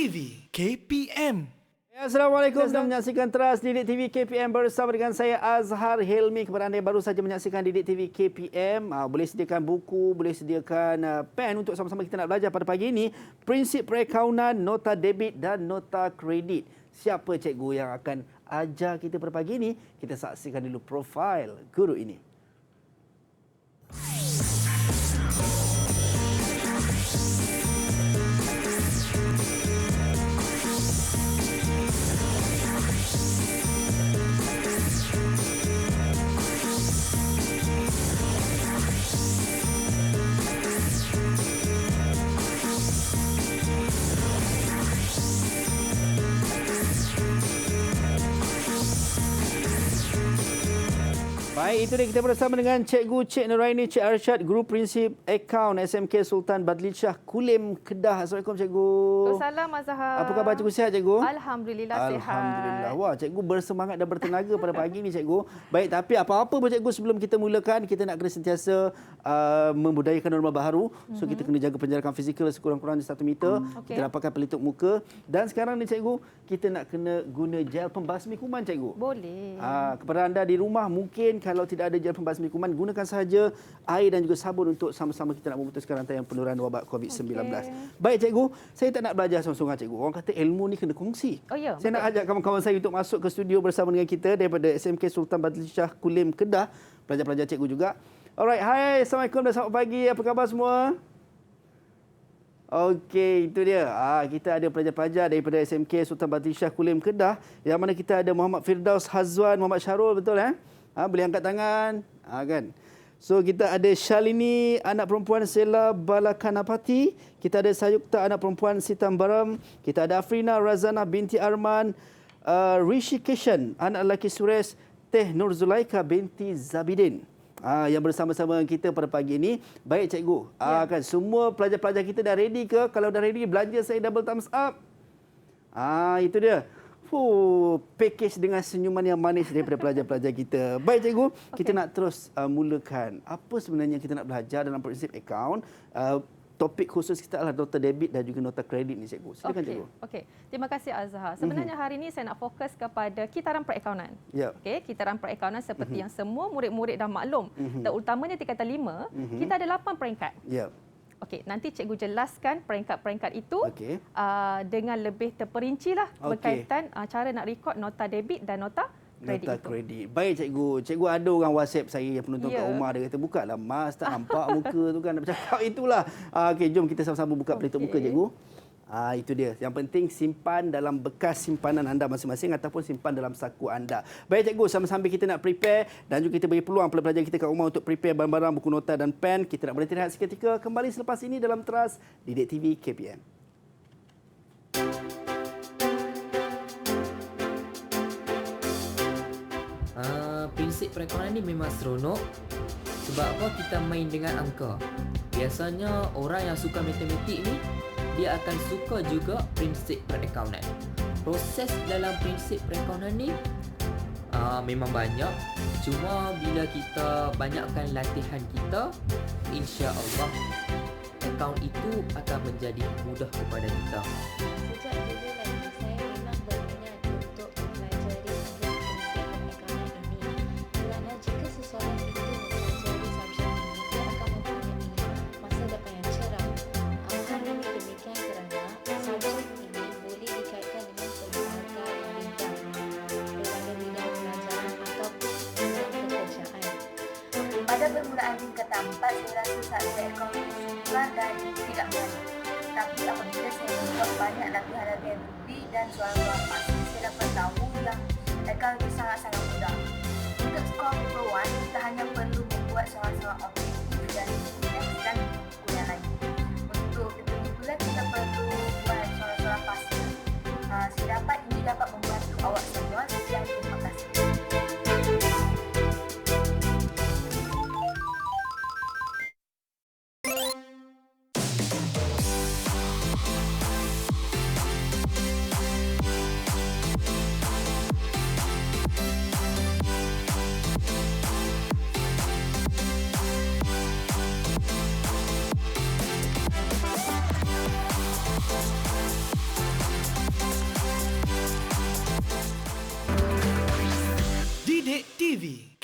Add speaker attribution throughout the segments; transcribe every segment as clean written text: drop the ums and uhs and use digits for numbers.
Speaker 1: TV KPM.
Speaker 2: Assalamualaikum, sedang menyaksikan Teras Didik TV KPM bersama dengan saya Azhar Hilmi. Kepada anda yang baru saja menyaksikan Didik TV KPM, boleh sediakan buku, boleh sediakan pen untuk sama-sama kita nak belajar pada pagi ini. Prinsip perakaunan, nota debit dan nota kredit. Siapa cikgu yang akan ajar kita pada pagi ini? Kita saksikan dulu profil guru ini. Baik, itu dia kita bersama dengan Cikgu Cik Nuraini Cik Arsyad, Guru Prinsip Akaun SMK Sultan Badlisyah Kulim, Kedah. Assalamualaikum Cikgu.
Speaker 3: Assalamualaikum Azhar.
Speaker 2: Apa khabar Cikgu, sihat Cikgu?
Speaker 3: Alhamdulillah sihat.
Speaker 2: Alhamdulillah. Wah, Cikgu bersemangat dan bertenaga pada pagi ini Cikgu. Baik, tapi apa-apa pun Cikgu, sebelum kita mulakan, kita nak kena sentiasa membudayakan norma baharu. So kita kena jaga penjarakan fizikal sekurang-kurangnya 1 meter. Kita dapatkan pelitup muka. Dan sekarang ni Cikgu, kita nak kena guna gel pembasmi kuman Cikgu.
Speaker 3: Boleh.
Speaker 2: Kepada anda di rumah, mungkin kalau tidak ada gel pembasmi kuman, gunakan sahaja air dan juga sabun untuk sama-sama kita nak memutuskan rantaian penularan wabak COVID-19. Baik Cikgu, saya tak nak belajar seorang-seorang Cikgu. Orang kata ilmu ni kena kongsi.
Speaker 3: Oh ya.
Speaker 2: Saya nak ajak kawan-kawan saya untuk masuk ke studio bersama dengan kita daripada SMK Sultan Badlisyah Kulim, Kedah. Pelajar-pelajar Cikgu juga. Alright, hai. Assalamualaikum dan selamat pagi. Apa khabar semua? Okey, itu dia. Kita ada pelajar-pelajar daripada SMK Sultan Badlisyah Kulim, Kedah. Yang mana kita ada Muhammad Firdaus Hazwan, Muhammad Syarul, betul boleh angkat tangan. Kan? So kita ada Shalini, anak perempuan Sela Balakanapati. Kita ada Sayukta, anak perempuan Sitambaram. Kita ada Afrina Razana binti Arman. Rishi Kishan, anak lelaki Suresh. Teh Nur Zulaika binti Zabidin. Yang bersama-sama kita pada pagi ini. Baik Cikgu, kan semua pelajar-pelajar kita dah ready ke? Kalau dah ready, belanja saya double thumbs up. Itu dia. Package dengan senyuman yang manis daripada pelajar-pelajar kita. Baik Cikgu, kita nak terus mulakan. Apa sebenarnya kita nak belajar dalam prinsip akaun? Topik khusus kita adalah nota debit dan juga nota kredit ni Cikgu. Silakan Cikgu.
Speaker 3: Okey. Terima kasih Azhar. Sebenarnya hari ini saya nak fokus kepada kitaran perakaunan. Okey, kitaran perakaunan seperti yang semua murid-murid dah maklum. Dan utamanya tingkatan 5, kita ada 8 peringkat. Okey, nanti cikgu jelaskan peringkat-peringkat itu dengan lebih terperinci lah berkaitan cara nak rekod nota debit dan nota kredit.
Speaker 2: Nota kredit. Baik Cikgu. Cikgu ada orang WhatsApp saya yang penonton kat rumah, dia kata, "Bukalah Mas, tak nampak muka tu kan." Nak bercakap itulah. Okey, jom kita sama-sama buka pelitup muka Cikgu. Itu dia. Yang penting simpan dalam bekas simpanan anda masing-masing ataupun simpan dalam saku anda. Baik Cikgu, sama-sama kita nak prepare dan juga kita beri peluang pelajar kita kat rumah untuk prepare barang-barang, buku nota dan pen. Kita nak berhenti rehat seketika. Kembali selepas ini dalam Teras Didik TV KPM.
Speaker 4: Prinsip perakaunan ni memang seronok. Sebab apa? Kita main dengan angka. Biasanya orang yang suka matematik ni, dia akan suka juga prinsip perakaunan. Proses dalam prinsip perakaunan ni memang banyak. Cuma bila kita banyakkan latihan kita, insya-Allah akaun itu akan menjadi mudah kepada kita.
Speaker 5: Sejak dulu lagi saya memang berminat untuk mempelajari prinsip perakaunan ini. Kerana jika seseorang itu mempelajari subjek ini, dia akan mempunyai masa depan yang cerah. Kerana demikian kerana subjek ini boleh dikaitkan dengan pelbagai bidang, pelbagai bidang pelajaran ataupun bidang pekerjaan.
Speaker 6: Pada permulaan tingkatan 4, saya rasa subjek akaun susah dan tidak mudah. Tapi apabila saya membuat banyak latihan-latihan rutin dan soalan-soalan pasti, saya dapat tahu yang akaun itu sangat-sangat mudah. Untuk skor paper 1, kita hanya perlu membuat soalan-soalan objektif dan menyaksikan buku yang lain. Untuk paper 2 pula, kita perlu buat soalan-soalan pasti. Saya dapat ini dapat membantu awak semua. Sekian, terima kasih.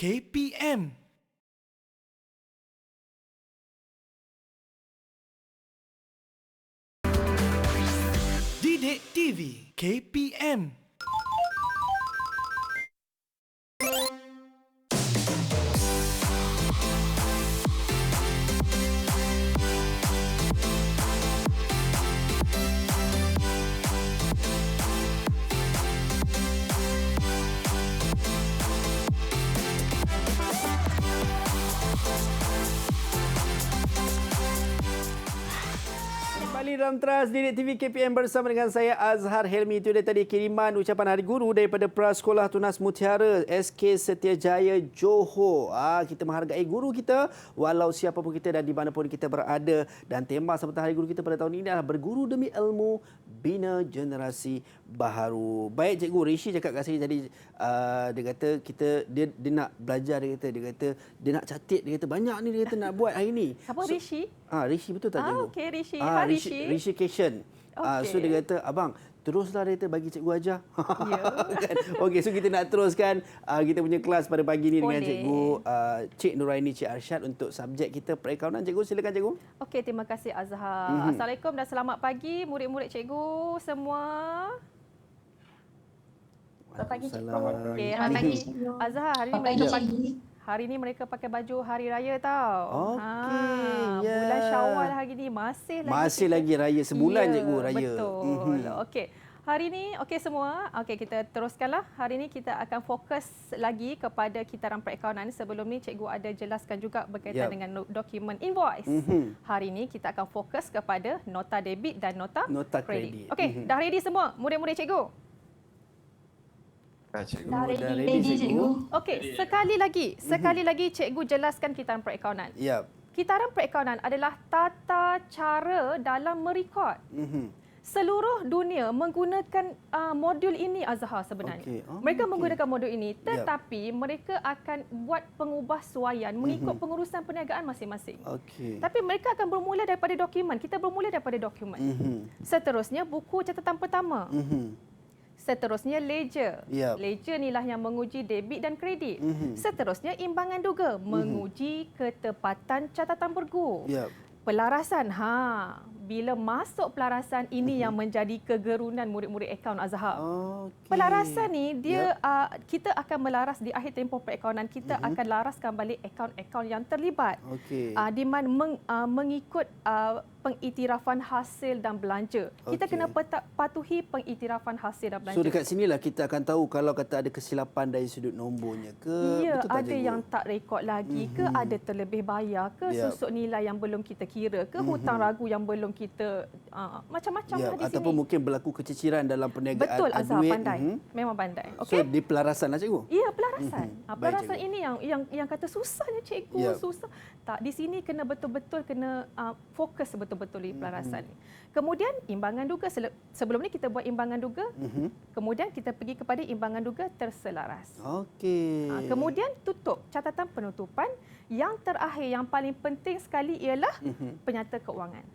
Speaker 1: KPM. Didik TV KPM.
Speaker 2: Kembali dalam Teras Didik TV KPM bersama dengan saya Azhar Helmi. Itu dia tadi kiriman ucapan Hari Guru daripada Prasekolah Tunas Mutiara SK Setiajaya Johor. Kita menghargai guru kita walau siapa pun kita dan di mana pun kita berada. Dan tema sambutan Hari Guru kita pada tahun ini adalah berguru demi ilmu, bina generasi baharu. Baik Cikgu Rishi cakap kat saya tadi, dia kata dia nak belajar, dia kata dia nak catat, dia kata banyak ni dia kata nak buat hari ni.
Speaker 3: Siapa Rishi?
Speaker 2: Rishi betul tak Cikgu?
Speaker 3: Okey Rishi.
Speaker 2: Rishi Cation. So dia kata, abang, teruslah dia kata bagi cikgu ajar.
Speaker 3: Ya.
Speaker 2: Kan? Okey, so kita nak teruskan kita punya kelas pada pagi ni dengan cikgu Cik Nuraini Cik Arsyad untuk subjek kita perakaunan. Cikgu, silakan cikgu.
Speaker 3: Okey, terima kasih Azhar. Assalamualaikum dan selamat pagi murid-murid cikgu semua.
Speaker 5: Selamat pagi, Cikgu.
Speaker 3: Okey,
Speaker 5: Selamat pagi, Cikgu.
Speaker 3: Azhar, hari ni mereka pakai baju hari raya tau.
Speaker 2: Okey, ya.
Speaker 3: Bulan Syawal hari ni masih
Speaker 2: lagi raya sebulan
Speaker 3: ya,
Speaker 2: cikgu raya.
Speaker 3: Betul. Okey. Hari ni okey semua. Okey, kita teruskanlah. Hari ni kita akan fokus lagi kepada kitaran perakaunan. Sebelum ni cikgu ada jelaskan juga berkaitan dengan dokumen invoice. Hari ni kita akan fokus kepada nota debit dan nota kredit. Okey, dah ready semua murid-murid cikgu?
Speaker 5: Dah ready, Cikgu.
Speaker 3: Okey, sekali lagi cikgu jelaskan kitaran perakaunan.
Speaker 2: Ya.
Speaker 3: Kitaran perakaunan adalah tata cara dalam merekod. Seluruh dunia menggunakan modul ini Azhar sebenarnya. Mereka menggunakan modul ini tetapi mereka akan buat pengubahsuaian mengikut pengurusan perniagaan masing-masing. Tapi mereka akan bermula daripada dokumen. Kita bermula daripada dokumen. Seterusnya buku catatan pertama. Seterusnya ledger. Ledger inilah yang menguji debit dan kredit. Seterusnya imbangan duga, menguji ketepatan catatan bergu. Pelarasan. Bila masuk pelarasan ini yang menjadi kegerunan murid-murid akaun Azhar. Pelarasan ni dia kita akan melaras di akhir tempoh perakaunan, kita akan laraskan balik akaun-akaun yang terlibat. Di mana mengikut pengiktirafan hasil dan belanja. Kita kena patuhi pengiktirafan hasil dan belanja.
Speaker 2: So dekat sinilah kita akan tahu kalau kata ada kesilapan dari sudut nombornya ke.
Speaker 3: Ya,
Speaker 2: betul tak,
Speaker 3: ada
Speaker 2: cikgu?
Speaker 3: yang tak rekod lagi ke, ada terlebih bayar ke, susuk nilai yang belum kita kira ke, hutang ragu yang belum kita macam-macam lah di sini.
Speaker 2: Ataupun mungkin berlaku keciciran dalam perniagaan.
Speaker 3: Betul Azhar,
Speaker 2: duit.
Speaker 3: pandai. Memang pandai.
Speaker 2: So di pelarasan lah cikgu?
Speaker 3: Ya, pelarasan.
Speaker 2: Baik,
Speaker 3: Pelarasan ini yang kata susahnya cikgu, susah. Tak, di sini kena betul-betul kena fokus betul-betul di pelarasan ni. Kemudian imbangan duga, sebelum ni kita buat imbangan duga, kemudian kita pergi kepada imbangan duga terselaras. Kemudian tutup catatan penutupan. Yang terakhir yang paling penting sekali ialah penyata keuangan.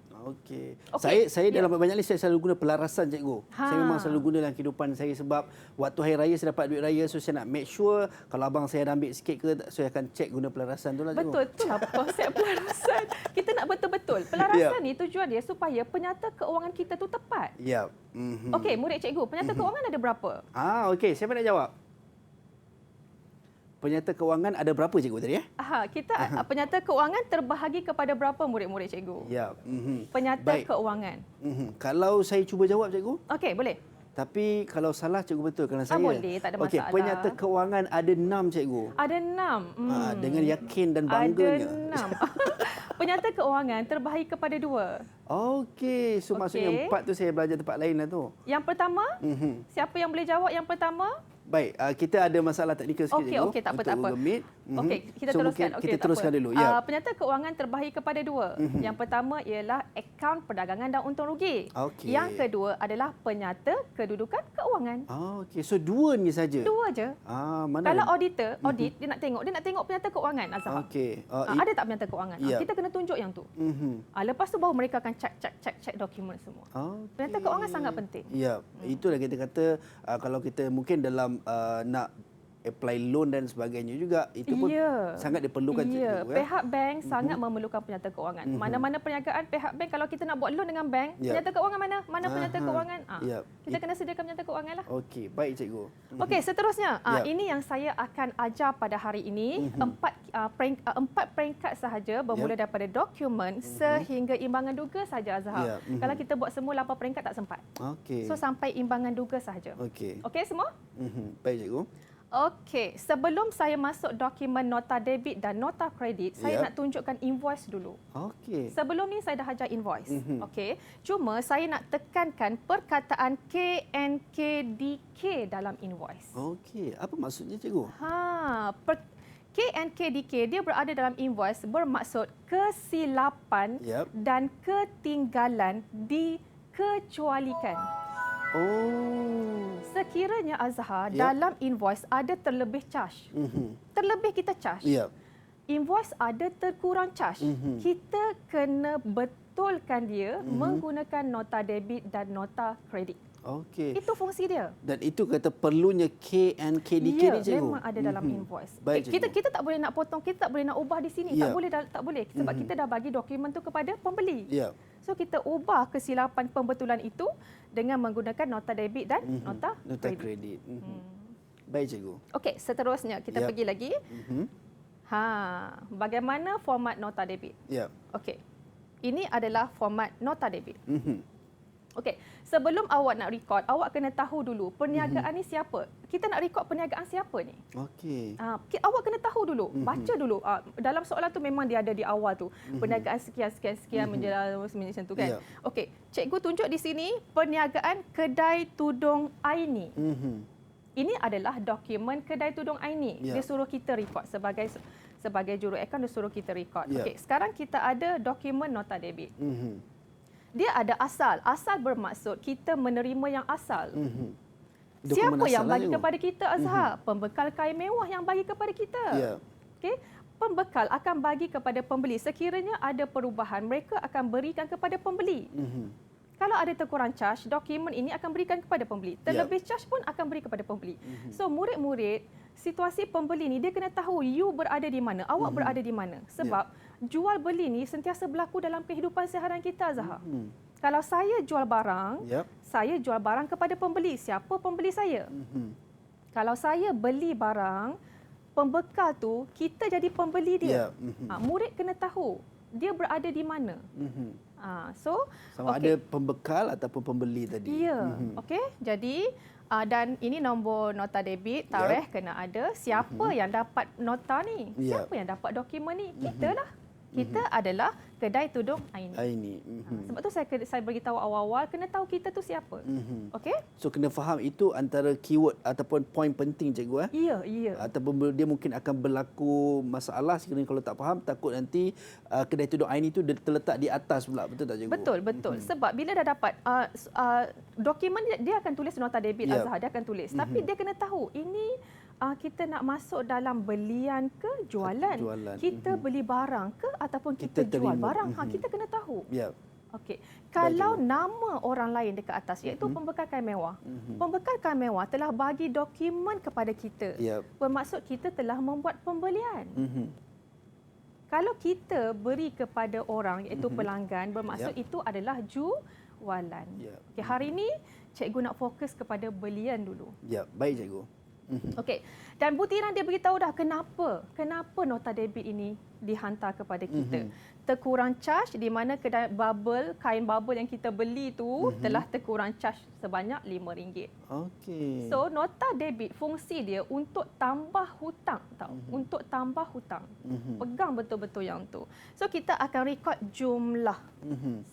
Speaker 2: Saya dalam banyak ni saya selalu guna pelarasan cikgu. Saya memang selalu guna dalam kehidupan saya sebab waktu hari raya saya dapat duit raya, so saya nak make sure kalau abang saya ada ambil sikit ke, saya akan cek guna pelarasan tu lah cikgu.
Speaker 3: Betul, itulah konsep pelarasan. Kita nak betul-betul. Pelarasan ni tujuan dia supaya penyata keuangan kita tu tepat. Okey, murid cikgu, penyata keuangan ada berapa?
Speaker 2: Okey, siapa nak jawab? Penyata keuangan ada berapa cikgu tadi
Speaker 3: Kita penyata keuangan terbahagi kepada berapa murid-murid cikgu? Penyata keuangan.
Speaker 2: Kalau saya cuba jawab cikgu?
Speaker 3: Okey, boleh.
Speaker 2: Tapi kalau salah cikgu betul kerana saya.
Speaker 3: Boleh, tak ada masalah.
Speaker 2: Okey, penyata keuangan ada 6 cikgu.
Speaker 3: Ada 6.
Speaker 2: Dengan yakin dan bangganya.
Speaker 3: Ada 6. Penyata keuangan terbahagi kepada 2.
Speaker 2: Okey, so maksudnya 4 tu saya belajar tempat lain lah tu.
Speaker 3: Yang pertama, siapa yang boleh jawab yang pertama?
Speaker 2: Baik, kita ada masalah teknikal sikit cikgu.
Speaker 3: Okey, tak apa, tak apa. Okey, kita
Speaker 2: so
Speaker 3: teruskan.
Speaker 2: Kita teruskan dulu.
Speaker 3: Penyata keuangan terbahagi kepada 2. Yang pertama ialah akaun perdagangan dan untung rugi. Yang kedua adalah penyata kedudukan keuangan.
Speaker 2: Okey, so 2 ni saja.
Speaker 3: 2 je.
Speaker 2: Mana
Speaker 3: kalau auditor, audit dia nak tengok penyata keuangan Azhar. Ada tak penyata keuangan? Kita kena tunjuk yang tu. Lepas tu baru mereka akan cek dokumen semua. Penyata keuangan sangat penting.
Speaker 2: Itulah kita kata kalau kita mungkin dalam nak apply loan dan sebagainya juga. Itu pun sangat diperlukan cikgu.
Speaker 3: Pihak bank sangat memerlukan penyata keuangan. Mana-mana perniagaan pihak bank, kalau kita nak buat loan dengan bank, penyata keuangan mana? Mana penyata keuangan? Kita kena sediakan penyata keuangan lah.
Speaker 2: Okey, baik cikgu.
Speaker 3: Okey, seterusnya. Ini yang saya akan ajar pada hari ini. Empat peringkat sahaja bermula daripada dokumen sehingga imbangan duga saja, Azhar. Kalau kita buat semua 8 peringkat tak sempat.
Speaker 2: Okey.
Speaker 3: So sampai imbangan duga sahaja.
Speaker 2: Okey.
Speaker 3: Okey semua?
Speaker 2: Baik cikgu.
Speaker 3: Okey, sebelum saya masuk dokumen nota debit dan nota kredit, saya nak tunjukkan invoice dulu.
Speaker 2: Okey.
Speaker 3: Sebelum ni saya dah ajar invoice. Okey. Cuma saya nak tekankan perkataan KNKDK dalam invoice.
Speaker 2: Okey, apa maksudnya cikgu?
Speaker 3: KNKDK dia berada dalam invoice bermaksud kesilapan dan ketinggalan dikecualikan. Sekiranya Azhar dalam invoice ada terlebih charge. Terlebih kita charge. Invoice ada terkurang charge. Kita kena betulkan dia menggunakan nota debit dan nota kredit.
Speaker 2: Okey.
Speaker 3: Itu fungsi dia.
Speaker 2: Dan itu kata perlunya KNKDK ni cikgu.
Speaker 3: Memang ada dalam invoice.
Speaker 2: Baik,
Speaker 3: kita tak boleh nak potong, kita tak boleh nak ubah di sini. Tak boleh sebab kita dah bagi dokumen tu kepada pembeli. So kita ubah kesilapan pembetulan itu dengan menggunakan nota debit dan nota kredit.
Speaker 2: Baik cikgu.
Speaker 3: Okey, seterusnya kita pergi lagi. Bagaimana format nota debit? Okey. Ini adalah format nota debit. Okey, sebelum awak nak record, awak kena tahu dulu perniagaan ni siapa. Kita nak record perniagaan siapa ni?
Speaker 2: Okey.
Speaker 3: Awak kena tahu dulu, baca dulu. Dalam soalan tu memang dia ada di awal tu. Perniagaan sekian menjelang macam tu kan. Okey, cikgu tunjuk di sini perniagaan kedai tudung Aini. Ini adalah dokumen kedai tudung Aini. Dia suruh kita record sebagai juru akaun, dia suruh kita record. Okey, sekarang kita ada dokumen nota debit. Dia ada asal. Asal bermaksud kita menerima yang asal. Siapa yang bagi kepada kita, Azhar? Pembekal kain mewah yang bagi kepada kita. Okey, pembekal akan bagi kepada pembeli. Sekiranya ada perubahan, mereka akan berikan kepada pembeli. Kalau ada terkurang charge, dokumen ini akan berikan kepada pembeli. Terlebih charge pun akan beri kepada pembeli. So murid-murid, situasi pembeli ni dia kena tahu you berada di mana, awak berada di mana. Sebab jual beli ni sentiasa berlaku dalam kehidupan seharian kita, Zahar. Kalau saya jual barang, saya jual barang kepada pembeli. Siapa pembeli saya? Kalau saya beli barang, pembekal tu kita jadi pembeli dia. Murid kena tahu dia berada di mana.
Speaker 2: Sama ada pembekal ataupun pembeli tadi.
Speaker 3: Okey. Jadi dan ini nombor nota debit, tarikh kena ada. Siapa yang dapat nota ni? Siapa yang dapat dokumen ni? Kita lah. Kita adalah kedai tudung Aini. Sebab tu saya beritahu awal-awal, kena tahu kita tu siapa. Okey?
Speaker 2: So kena faham itu antara keyword ataupun poin penting cikgu.
Speaker 3: Ya.
Speaker 2: Ataupun dia mungkin akan berlaku masalah sekiranya kalau tak faham, takut nanti kedai tudung Aini itu terletak di atas pula. Betul tak cikgu?
Speaker 3: Betul. Sebab bila dah dapat dokumen, dia akan tulis nota debit, Azhar, dia akan tulis. Tapi dia kena tahu ini kita nak masuk dalam belian ke jualan. Kita beli barang ke ataupun kita jual barang. Kita kena tahu. Okey. Kalau nama orang lain dekat atas, iaitu pembekal kain mewah. Pembekal kain mewah telah bagi dokumen kepada kita. Bermaksud kita telah membuat pembelian. Kalau kita beri kepada orang, iaitu pelanggan, bermaksud itu adalah jualan. Okay, hari ini cikgu nak fokus kepada belian dulu.
Speaker 2: Baik cikgu.
Speaker 3: Okey. Dan butiran dia beritahu dah kenapa nota debit ini dihantar kepada kita. Terkurang charge di mana kedai bubble, kain bubble yang kita beli tu telah terkurang charge sebanyak RM5.
Speaker 2: Okey.
Speaker 3: So nota debit fungsi dia untuk tambah hutang tau. Untuk tambah hutang. Pegang betul-betul yang tu. So kita akan rekod jumlah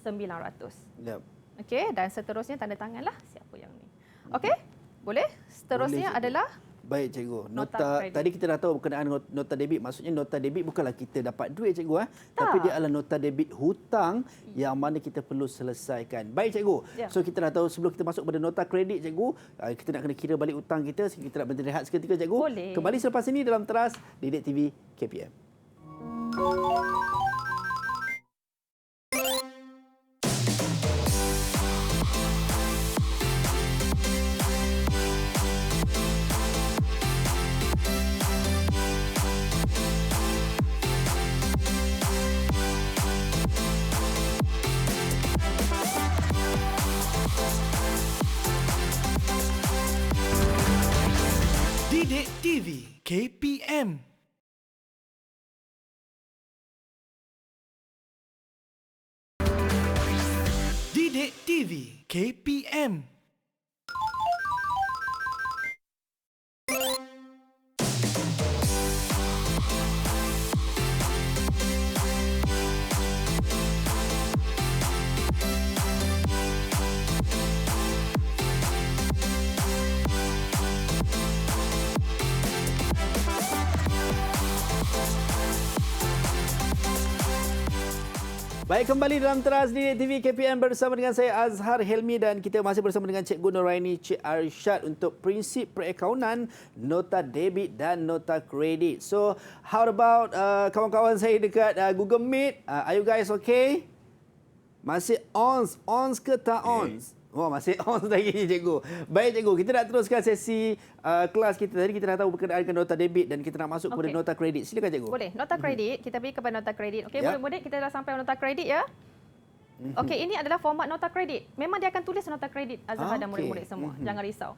Speaker 3: 900. Okey, dan seterusnya tanda tanganlah siapa yang ni. Okey? Boleh? Seterusnya adalah
Speaker 2: baik cikgu. Nota tadi kita dah tahu berkenaan nota debit, maksudnya nota debit bukanlah kita dapat duit cikgu tapi dia adalah nota debit hutang yang mana kita perlu selesaikan. Baik cikgu. So kita dah tahu sebelum kita masuk pada nota kredit cikgu, kita nak kena kira balik hutang kita, kita nak berhenti rehat seketika cikgu.
Speaker 3: Boleh.
Speaker 2: Kembali selepas ini dalam Teras Didik TV KPM.
Speaker 1: KPM. Didik TV KPM.
Speaker 2: Baik, kembali dalam Teras Didik TV KPM bersama dengan saya Azhar Helmi dan kita masih bersama dengan Cikgu Noraini Cik Arsyad untuk prinsip perakaunan, nota debit dan nota kredit. So, how about kawan-kawan saya dekat Google Meet? Are you guys okay? Masih ons ke tak ons? Oh, masih on lagi cikgu. Baik cikgu, kita nak teruskan sesi kelas kita. Tadi kita dah tahu berkenaan dengan nota debit dan kita nak masuk kepada nota kredit. Silakan cikgu.
Speaker 3: Boleh. Nota kredit, kita pergi kepada nota kredit. Okey, murid-murid kita dah sampai nota kredit ya. Okey, ini adalah format nota kredit. Memang dia akan tulis nota kredit Azhar dan murid-murid semua. Jangan risau.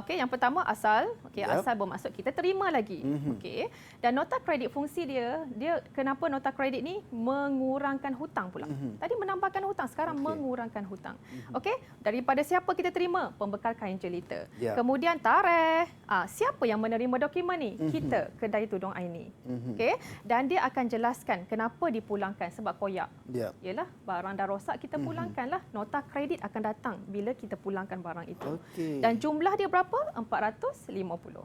Speaker 3: Okey, yang pertama asal. Okey, asal bermaksud kita terima lagi. Okey. Dan nota kredit fungsi dia kenapa nota kredit ni mengurangkan hutang pula. Tadi menambahkan hutang, sekarang mengurangkan hutang. Okey, daripada siapa kita terima? Pembekal kain jelita. Kemudian tarikh. Siapa yang menerima dokumen ni? Kita, Kedai Tudung Aini. Okey, dan dia akan jelaskan kenapa dipulangkan sebab koyak. Yalah, barang dah rosak kita pulangkanlah. Nota kredit akan datang bila kita pulangkan barang itu. Dan jumlah dia berapa? 450.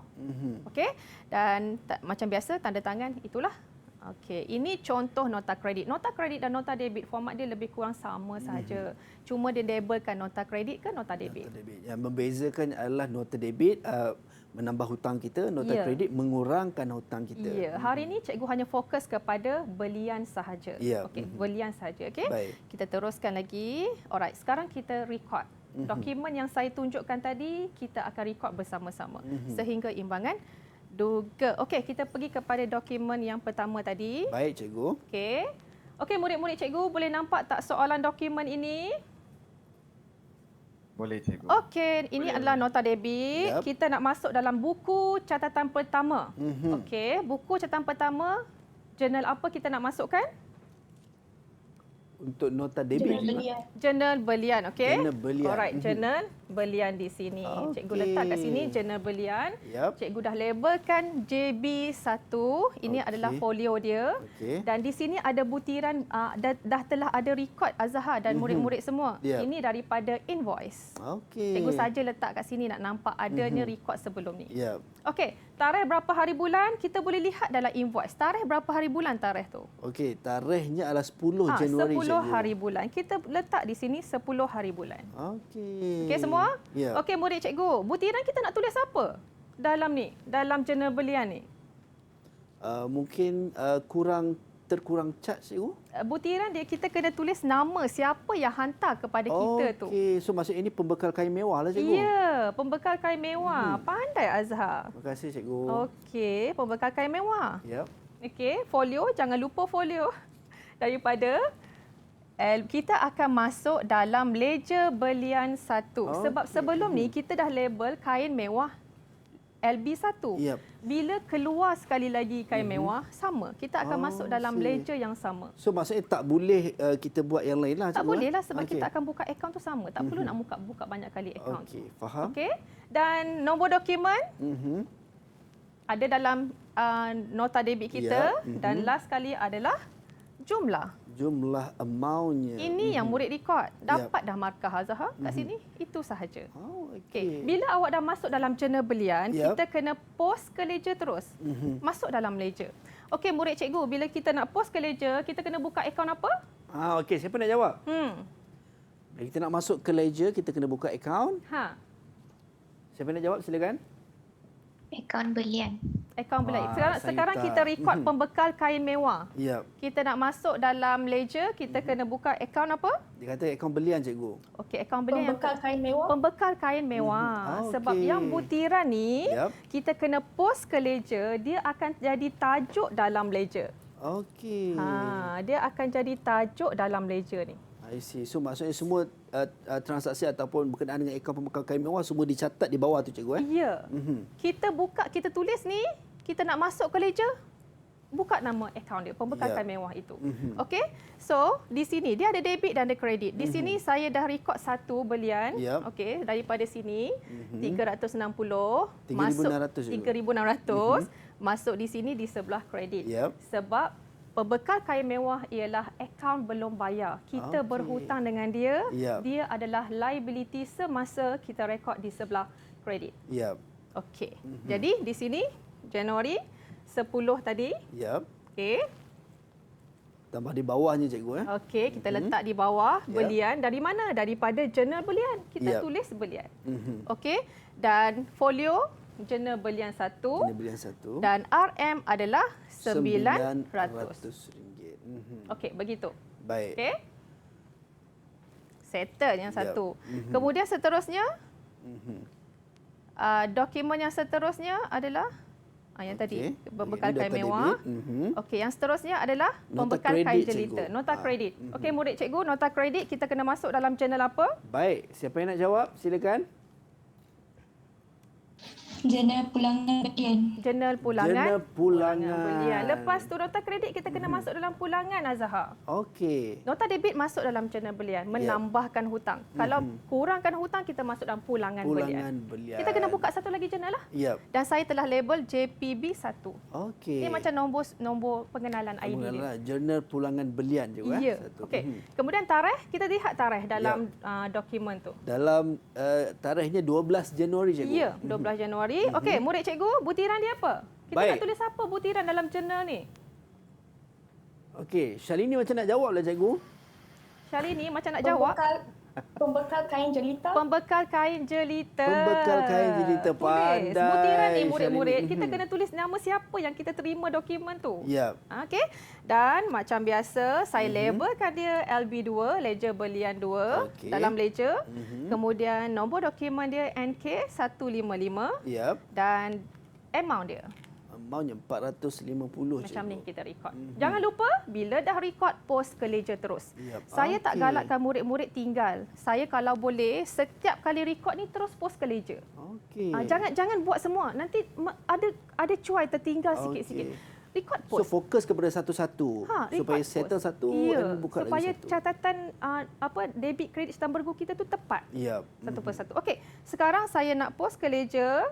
Speaker 3: Okey. Dan macam biasa tanda tangan itulah. Okey, ini contoh nota kredit. Nota kredit dan nota debit format dia lebih kurang sama saja. Cuma dia labelkan nota kredit ke nota debit.
Speaker 2: Nota debit. Yang membezakan adalah nota debit menambah hutang kita, nota kredit mengurangkan hutang kita.
Speaker 3: Ya, hari ini cikgu hanya fokus kepada belian sahaja. Okey, belian sahaja. Okey. Kita teruskan lagi. Alright, sekarang kita record. Dokumen yang saya tunjukkan tadi kita akan record bersama-sama sehingga imbangan duga. Okey, kita pergi kepada dokumen yang pertama tadi.
Speaker 2: Baik, cikgu.
Speaker 3: Okey. Okey, murid-murid cikgu boleh nampak tak soalan dokumen ini?
Speaker 7: Boleh, cikgu.
Speaker 3: Okey, ini adalah nota debit. Kita nak masuk dalam buku catatan pertama. Okey, buku catatan pertama, jurnal apa kita nak masukkan?
Speaker 2: Untuk nota debit.
Speaker 3: Jurnal belian, okey?
Speaker 2: Jurnal belian.
Speaker 3: Alright, jurnal belian di sini. Cikgu letak kat sini jurnal belian. Cikgu dah labelkan JB1. Ini adalah folio dia. Dan di sini ada butiran dah telah ada record Azhar dan murid-murid semua. Ini daripada invoice. Cikgu saja letak kat sini nak nampak adanya record sebelum ni. Okey, tarikh berapa hari bulan kita boleh lihat dalam invoice. Tarikh berapa hari bulan tarikh tu?
Speaker 2: Okey, tarikhnya adalah 10 Januari.
Speaker 3: 10 hari bulan. Kita letak di sini 10 hari bulan.
Speaker 2: Okey.
Speaker 3: Okey semua? Okey murid cikgu, butiran kita nak tulis apa dalam ni? Dalam jurnal belian ni?
Speaker 2: Mungkin terkurang cat cikgu.
Speaker 3: Butiran dia kita kena tulis nama siapa yang hantar kepada kita tu.
Speaker 2: Okey, so maksud ini pembekal kain mewah lah cikgu.
Speaker 3: Ya, pembekal kain mewah. Pandai Azhar.
Speaker 2: Terima kasih cikgu.
Speaker 3: Okey, pembekal kain mewah. Okey, folio, jangan lupa folio. Daripada kita akan masuk dalam ledger belian 1. Sebab sebelum ni kita dah label kain mewah LB1. Bila keluar sekali lagi kain mewah, sama. Kita akan masuk dalam ledger yang sama.
Speaker 2: So maksudnya tak boleh kita buat yang lain lah cikgu?
Speaker 3: Tak boleh lah sebab kita akan buka akaun tu sama. Tak perlu nak buka banyak kali akaun.
Speaker 2: Okey, faham.
Speaker 3: Okey. Dan nombor dokumen ada dalam nota debit kita. Dan last kali adalah jumlah amountnya. Ini yang murid record. Dapat dah markah Azhar kat sini. Itu sahaja. Okey. Bila awak dah masuk dalam jurnal belian, kita kena post ke ledger terus. Masuk dalam ledger. Okey murid cikgu, bila kita nak post ke ledger, kita kena buka akaun apa?
Speaker 2: Okey, siapa nak jawab? Bila kita nak masuk ke ledger, kita kena buka akaun. Siapa nak jawab? Silakan.
Speaker 5: Akaun belian.
Speaker 3: Akaun belian. Sekarang kita record pembekal kain mewah. Kita nak masuk dalam ledger, kita kena buka akaun apa?
Speaker 2: Dia kata akaun belian cikgu.
Speaker 3: Okey, akaun belian.
Speaker 5: Pembekal kain mewah.
Speaker 3: Pembekal kain mewah. Sebab yang butiran ni kita kena post ke ledger, dia akan jadi tajuk dalam ledger.
Speaker 2: Okey.
Speaker 3: Dia akan jadi tajuk dalam ledger ni.
Speaker 2: I see. So maksudnya semua transaksi ataupun berkenaan dengan akaun pembekal kain mewah semua dicatat di bawah tu cikgu
Speaker 3: Ya. Kita buka, kita tulis ni, kita nak masuk ke ledger, buka nama akaun dia, pembekalan mewah itu. Okey. So, di sini dia ada debit dan ada kredit. Di sini saya dah rekod satu belian. Okey, daripada sini 360 masuk 3,600 masuk di sini di sebelah kredit. Sebab pembekal kaya mewah ialah akaun belum bayar. Kita berhutang dengan dia. Dia adalah liability semasa kita rekod di sebelah kredit. Okey. Jadi di sini Januari 10 tadi. Okey.
Speaker 2: Tambah di bawahnya cikgu
Speaker 3: Okey, kita letak di bawah belian dari mana? Daripada jurnal belian. Kita tulis belian. Okey. Dan folio jurnal belian 1 dan RM adalah RM900. Okey, begitu.
Speaker 2: Baik.
Speaker 3: Okey. Settle yang satu. Kemudian seterusnya dokumen yang seterusnya adalah yang tadi pembekal kain mewah. Okey, yang seterusnya adalah pembekal kain jelita, nota kredit. Okey, murid cikgu, nota kredit kita kena masuk dalam jurnal apa?
Speaker 2: Baik, siapa yang nak jawab? Silakan.
Speaker 5: Jurnal pulangan belian.
Speaker 3: Jurnal pulangan.
Speaker 2: Belian.
Speaker 3: Lepas tu nota kredit kita kena masuk dalam pulangan Azhar.
Speaker 2: Okey.
Speaker 3: Nota debit masuk dalam jurnal belian, menambahkan hutang. Kalau kurangkan hutang kita masuk dalam pulangan belian. Kita kena buka satu lagi jurnal lah. Dan saya telah label JPB 1.
Speaker 2: Okey.
Speaker 3: Ini macam nombor pengenalan ID dia.
Speaker 2: Jurnal pulangan belian juga.
Speaker 3: Okey. Kemudian tarikh, kita lihat tarikh dalam dokumen tu.
Speaker 2: Dalam tarikhnya 12 Januari cikgu.
Speaker 3: Ya, 12 Januari. Okey, murid cikgu, butiran dia apa? Kita nak tulis apa butiran dalam jurnal ni?
Speaker 2: Okey, Syalini macam nak jawab lah cikgu.
Speaker 3: Syalini macam nak jawab.
Speaker 5: Pembekal kain jelita.
Speaker 3: Pembekal kain jelita.
Speaker 2: Pandai.
Speaker 3: Butiran ni murid-murid, kita kena tulis nama siapa yang kita terima dokumen tu. Okey. Dan macam biasa, saya labelkan dia LB2, ledger belian 2 dalam ledger. Kemudian nombor dokumen dia NK155. Dan amount dia.
Speaker 2: Amountnya 450
Speaker 3: macam ni kita rekod. Jangan lupa bila dah rekod post ke ledger terus. Saya tak galakkan murid-murid tinggal. Saya kalau boleh setiap kali rekod ni terus post ke ledger. Jangan buat semua. Nanti ada cuai tertinggal sikit-sikit. Rekod post.
Speaker 2: So fokus kepada satu-satu supaya settle satu dan buka
Speaker 3: supaya
Speaker 2: lagi satu.
Speaker 3: catatan debit kredit sistem bergu kita tu tepat. Satu persatu. Okey, sekarang saya nak post ke ledger.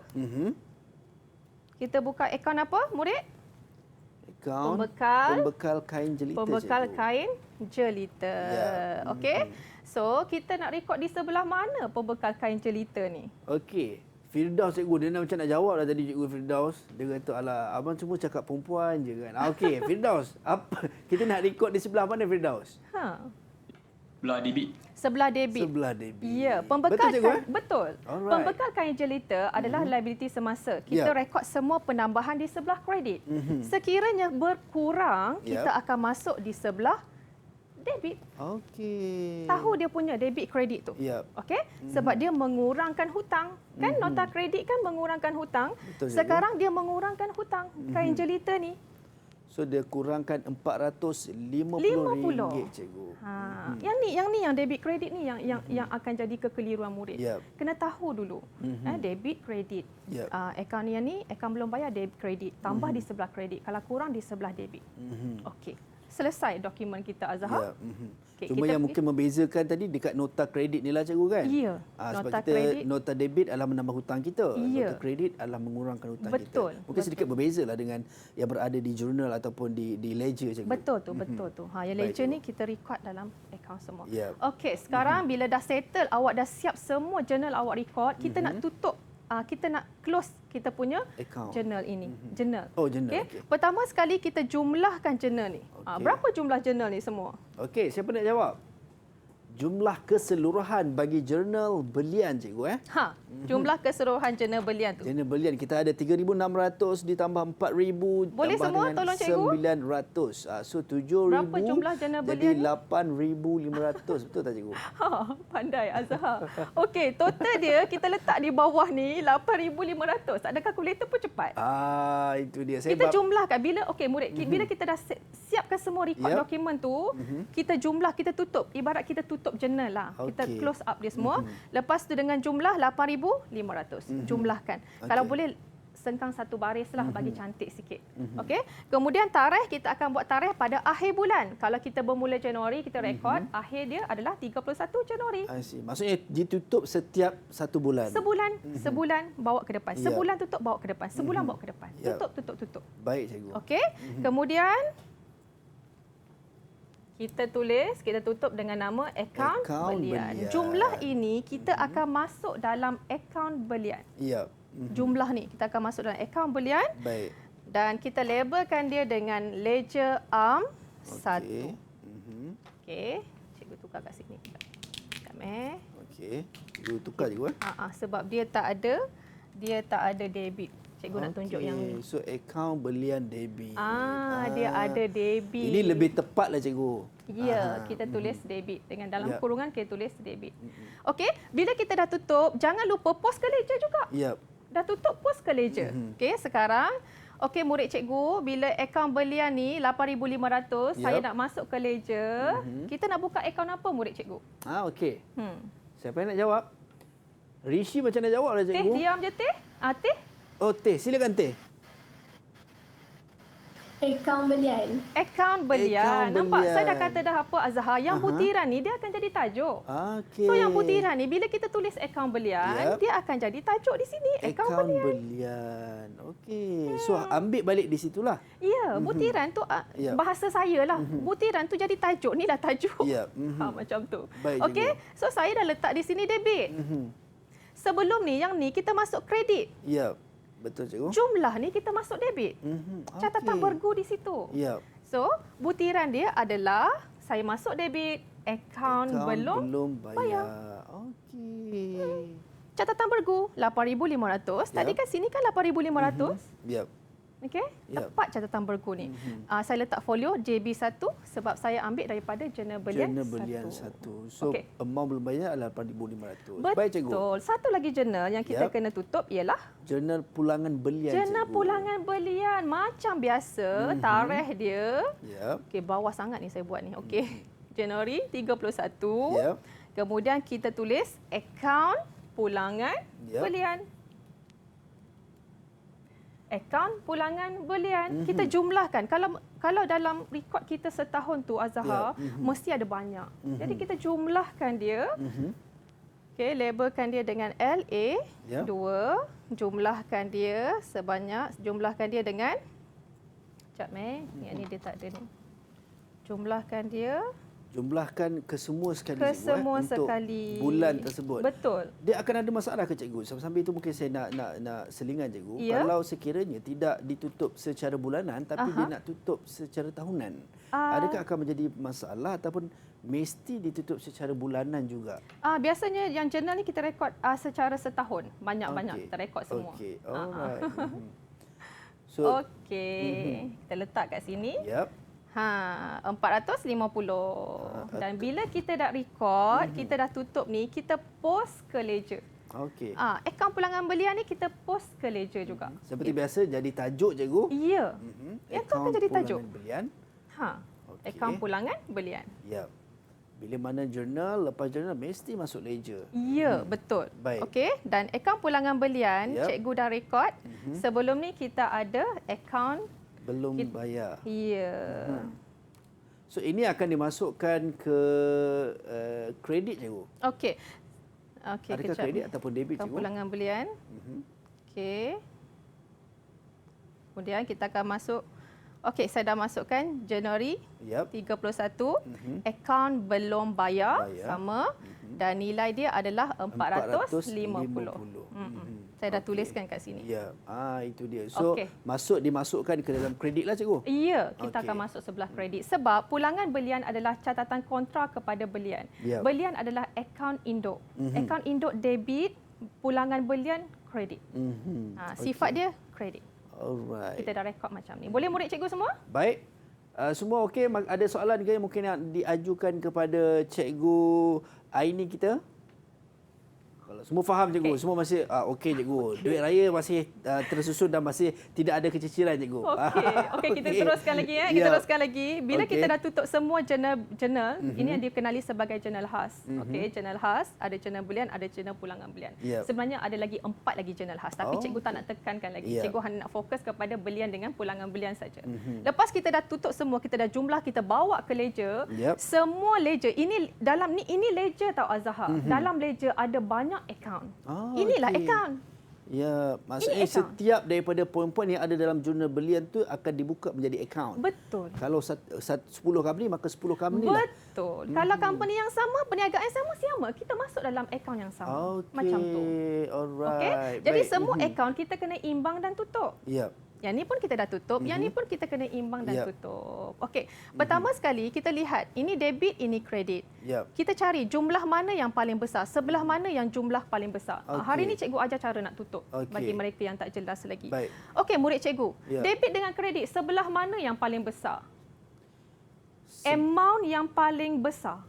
Speaker 3: Kita buka akaun apa, murid?
Speaker 2: Akaun pembekal kain jelita.
Speaker 3: Pembekal kain jelita. Okey. So, kita nak rekod di sebelah mana pembekal kain jelita ni?
Speaker 2: Okey. Firdaus cikgu, dia macam nak jawab lah tadi cikgu Firdaus. Dia kata, alah, abang cuma cakap perempuan je kan. Okey, Firdaus. Kita nak rekod di sebelah mana Firdaus?
Speaker 7: Sebelah debit.
Speaker 3: Sebelah debit. Ya, pembekal betul. Pembekal kain jelita adalah liability semasa. Kita rekod semua penambahan di sebelah kredit. Sekiranya berkurang, kita akan masuk di sebelah debit.
Speaker 2: Okey.
Speaker 3: Tahu dia punya debit kredit tu. Okey? Sebab dia mengurangkan hutang. Kan nota kredit kan mengurangkan hutang.
Speaker 2: Betul,
Speaker 3: sekarang dia mengurangkan hutang kain jelita ni.
Speaker 2: So dia kurangkan RM450 cikgu.
Speaker 3: Yang ni yang debit kredit ni yang akan jadi kekeliruan murid. Kena tahu dulu. Debit kredit. Akaun yang ni akaun belum bayar debit kredit. Tambah di sebelah kredit. Kalau kurang di sebelah debit. Okey. Selesai dokumen kita Azhar.
Speaker 2: Cuma yang mungkin membezakan tadi dekat nota kredit ni lah cikgu kan? Sebab
Speaker 3: nota
Speaker 2: kita
Speaker 3: kredit,
Speaker 2: nota debit adalah menambah hutang kita. Nota kredit adalah mengurangkan hutang kita. Mungkin sedikit berbeza lah dengan yang berada di jurnal ataupun di ledger cikgu.
Speaker 3: Betul tu. Yang ledger ni kita record dalam akaun semua. Okey, sekarang bila dah settle, awak dah siap semua jurnal awak record, kita nak tutup. Kita nak close kita punya jurnal ini. Jurnal.
Speaker 2: Jurnal.
Speaker 3: Okay. Pertama sekali kita jumlahkan jurnal ni. Berapa jumlah jurnal ni semua?
Speaker 2: Okey, siapa nak jawab? Jumlah keseluruhan bagi jurnal belian cikgu
Speaker 3: Jumlah keseluruhan jurnal belian tu.
Speaker 2: Jurnal belian kita ada 3,600 ditambah 4,000
Speaker 3: boleh
Speaker 2: tambah
Speaker 3: semua
Speaker 2: dengan
Speaker 3: tolong cikgu?
Speaker 2: 900. So 7,000
Speaker 3: berapa jumlah jurnal
Speaker 2: jadi
Speaker 3: belian?
Speaker 2: 8,500. Betul tak cikgu?
Speaker 3: Pandai Azhar. Okey, total dia kita letak di bawah ni 8,500. Ada kalkulator pun cepat.
Speaker 2: Itu dia.
Speaker 3: Kita jumlahkan bila murid, bila kita dah siapkan semua record dokumen tu, kita jumlah, kita tutup. Ibarat kita tutup jurnal lah. Kita close up dia semua. Lepas tu dengan jumlah 8,500. Jumlahkan. Kalau boleh sengkang satu baris lah bagi cantik sikit. Okey. Kemudian tarikh, kita akan buat tarikh pada akhir bulan. Kalau kita bermula Januari, kita rekod akhir dia adalah 31 Januari.
Speaker 2: I see. Maksudnya ditutup setiap satu bulan.
Speaker 3: Sebulan bawa ke depan. Sebulan tutup bawa ke depan. Sebulan bawa ke depan. Tutup.
Speaker 2: Baik, cikgu.
Speaker 3: Okey. Kemudian kita tulis, kita tutup dengan nama akaun belian. Jumlah ini kita akan masuk dalam akaun belian.
Speaker 2: Ya.
Speaker 3: Jumlah ni kita akan masuk dalam akaun belian.
Speaker 2: Baik.
Speaker 3: Dan kita labelkan dia dengan ledger arm 1. Okey. Cikgu tukar kat sini. Sekejap
Speaker 2: Okey. Cikgu tukar cikgu.
Speaker 3: Sebab dia tak ada debit. Cikgu nak tunjuk yang ni.
Speaker 2: So akaun belian debit.
Speaker 3: Dia ada debit.
Speaker 2: Ini lebih tepatlah cikgu.
Speaker 3: Ya, kita tulis debit dengan dalam kurungan kita tulis debit. Okey, bila kita dah tutup, jangan lupa post ke ledger juga. Dah tutup, post ke ledger. Okey, sekarang murid cikgu, bila akaun belian ni 8,500, saya nak masuk ke ledger. Kita nak buka akaun apa murid cikgu?
Speaker 2: Okey. Siapa yang nak jawab? Rishi macam nak jawab lah cikgu.
Speaker 3: Teh, diam je Teh. Teh.
Speaker 2: Oh, Teh. Silakan Teh.
Speaker 5: Akaun belian.
Speaker 3: Akaun belian. Nampak? Saya dah kata dah apa Azhar. Yang butiran ni dia akan jadi tajuk.
Speaker 2: Okey.
Speaker 3: So yang butiran ni bila kita tulis akaun belian, dia akan jadi tajuk di sini. Akaun belian.
Speaker 2: Okey. So ambil balik di situlah.
Speaker 3: Ya, butiran tu bahasa saya lah. Butiran tu jadi tajuk. Ni dah tajuk. Macam tu. Okey. So saya dah letak di sini debit. Sebelum ni, yang ni kita masuk kredit.
Speaker 2: Ya. Betul cikgu.
Speaker 3: Jumlah ni kita masuk debit. Catatan bergu di situ. So, butiran dia adalah saya masuk debit, akaun belum bayar.
Speaker 2: Okey.
Speaker 3: Catatan bergu 8,500. Tadi kan sini kan 8,500. Okey, tepat catatan bergu ni. Saya letak folio JB1 sebab saya ambil daripada jurnal belian 1.
Speaker 2: So, amount belum bayar adalah 8,500.
Speaker 3: Betul.
Speaker 2: Baik cikgu.
Speaker 3: Satu lagi jurnal yang kita kena tutup ialah
Speaker 2: jurnal pulangan belian.
Speaker 3: Jurnal pulangan belian macam biasa, tarikh dia. Okey, bawah sangat ni saya buat ni. Okey. Januari 31. Kemudian kita tulis akaun pulangan belian. Akaun pulangan belian kita jumlahkan. Kalau dalam rekod kita setahun tu Azhar mesti ada banyak. Jadi kita jumlahkan dia. Okey, labelkan dia dengan LA 2, jumlahkan dia jumlahkan dia dengan yang ni dia tak ada ni.
Speaker 2: Jumlahkan ke semua sekali.
Speaker 3: Untuk
Speaker 2: bulan tersebut.
Speaker 3: Betul.
Speaker 2: Dia akan ada masalah ke cikgu? Sambil itu mungkin saya nak selingan cikgu. Kalau sekiranya tidak ditutup secara bulanan tapi dia nak tutup secara tahunan. Adakah akan menjadi masalah ataupun mesti ditutup secara bulanan juga?
Speaker 3: Biasanya yang jurnal ni kita rekod secara setahun. Banyak-banyak kita rekod semua.
Speaker 2: Okey. Alright.
Speaker 3: Kita letak kat sini. 450. Dan bila kita dah rekod, kita dah tutup ni, kita post ke ledger.
Speaker 2: Okey.
Speaker 3: Akaun pulangan belian ni kita post ke ledger juga.
Speaker 2: Seperti biasa jadi tajuk cikgu.
Speaker 3: Ya. Yang tu akan jadi tajuk.
Speaker 2: Belian.
Speaker 3: Akaun pulangan belian.
Speaker 2: Ya. Bila mana jurnal, lepas jurnal mesti masuk ledger.
Speaker 3: Ya, betul.
Speaker 2: Baik.
Speaker 3: Okey, dan akaun pulangan belian cikgu dah rekod. Sebelum ni kita ada akaun
Speaker 2: belum bayar.
Speaker 3: Ya.
Speaker 2: So ini akan dimasukkan ke kredit cikgu.
Speaker 3: Okey.
Speaker 2: Adakah kredit ataupun debit cikgu?
Speaker 3: Pulangan belian. Okey. Kemudian kita akan masuk. Okey, saya dah masukkan Januari 31. Akaun belum bayar sama dan nilai dia adalah 450. Saya dah tuliskan kat sini.
Speaker 2: Ya, itu dia. So, dimasukkan ke dalam kredit lah cikgu?
Speaker 3: Ya, kita akan masuk sebelah kredit. Sebab pulangan belian adalah catatan kontra kepada belian. Belian adalah akaun induk. Akaun induk debit, pulangan belian kredit. Sifat dia kredit.
Speaker 2: Alright.
Speaker 3: Kita dah rekod macam ni. Boleh murid cikgu semua?
Speaker 2: Baik. Semua okey? Ada soalan ke mungkin yang diajukan kepada cikgu Aini kita? Kalau semua faham cikgu, semua masih okey cikgu. Duit raya masih tersusun dan masih tidak ada kecicilan cikgu.
Speaker 3: Okey, kita teruskan lagi ya. Kita teruskan lagi. Bila kita dah tutup semua jurnal, ini yang dikenali sebagai jurnal khas. Okey, jurnal khas, ada jurnal bulan, ada jurnal pulangan bulan. Sebenarnya ada lagi 4 lagi jurnal khas, tapi cikgu tak nak tekankan lagi. Cikgu hanya nak fokus kepada belian dengan pulangan belian saja. Lepas kita dah tutup semua, kita dah jumlah, kita bawa ke ledger. Semua ledger ini dalam ni, ini ledger tau Azhar. Dalam ledger ada banyak akaun. Inilah akaun.
Speaker 2: Ya, maksudnya setiap daripada poin-poin yang ada dalam jurnal belian tu akan dibuka menjadi akaun.
Speaker 3: Betul.
Speaker 2: Kalau 10 company, maka 10 company lah.
Speaker 3: Betul. Kalau company yang sama, perniagaan sama, kita masuk dalam akaun yang sama. Macam tu.
Speaker 2: Alright.
Speaker 3: Okay? Jadi semua akaun kita kena imbang dan tutup.
Speaker 2: Ya.
Speaker 3: Yang ni pun kita dah tutup, yang ni pun kita kena imbang dan tutup. Okey, pertama sekali kita lihat ini debit, ini kredit. Kita cari jumlah mana yang paling besar, sebelah mana yang jumlah paling besar. Hari ini cikgu ajar cara nak tutup bagi mereka yang tak jelas lagi. Okey, murid cikgu, debit dengan kredit, sebelah mana yang paling besar? Amount yang paling besar.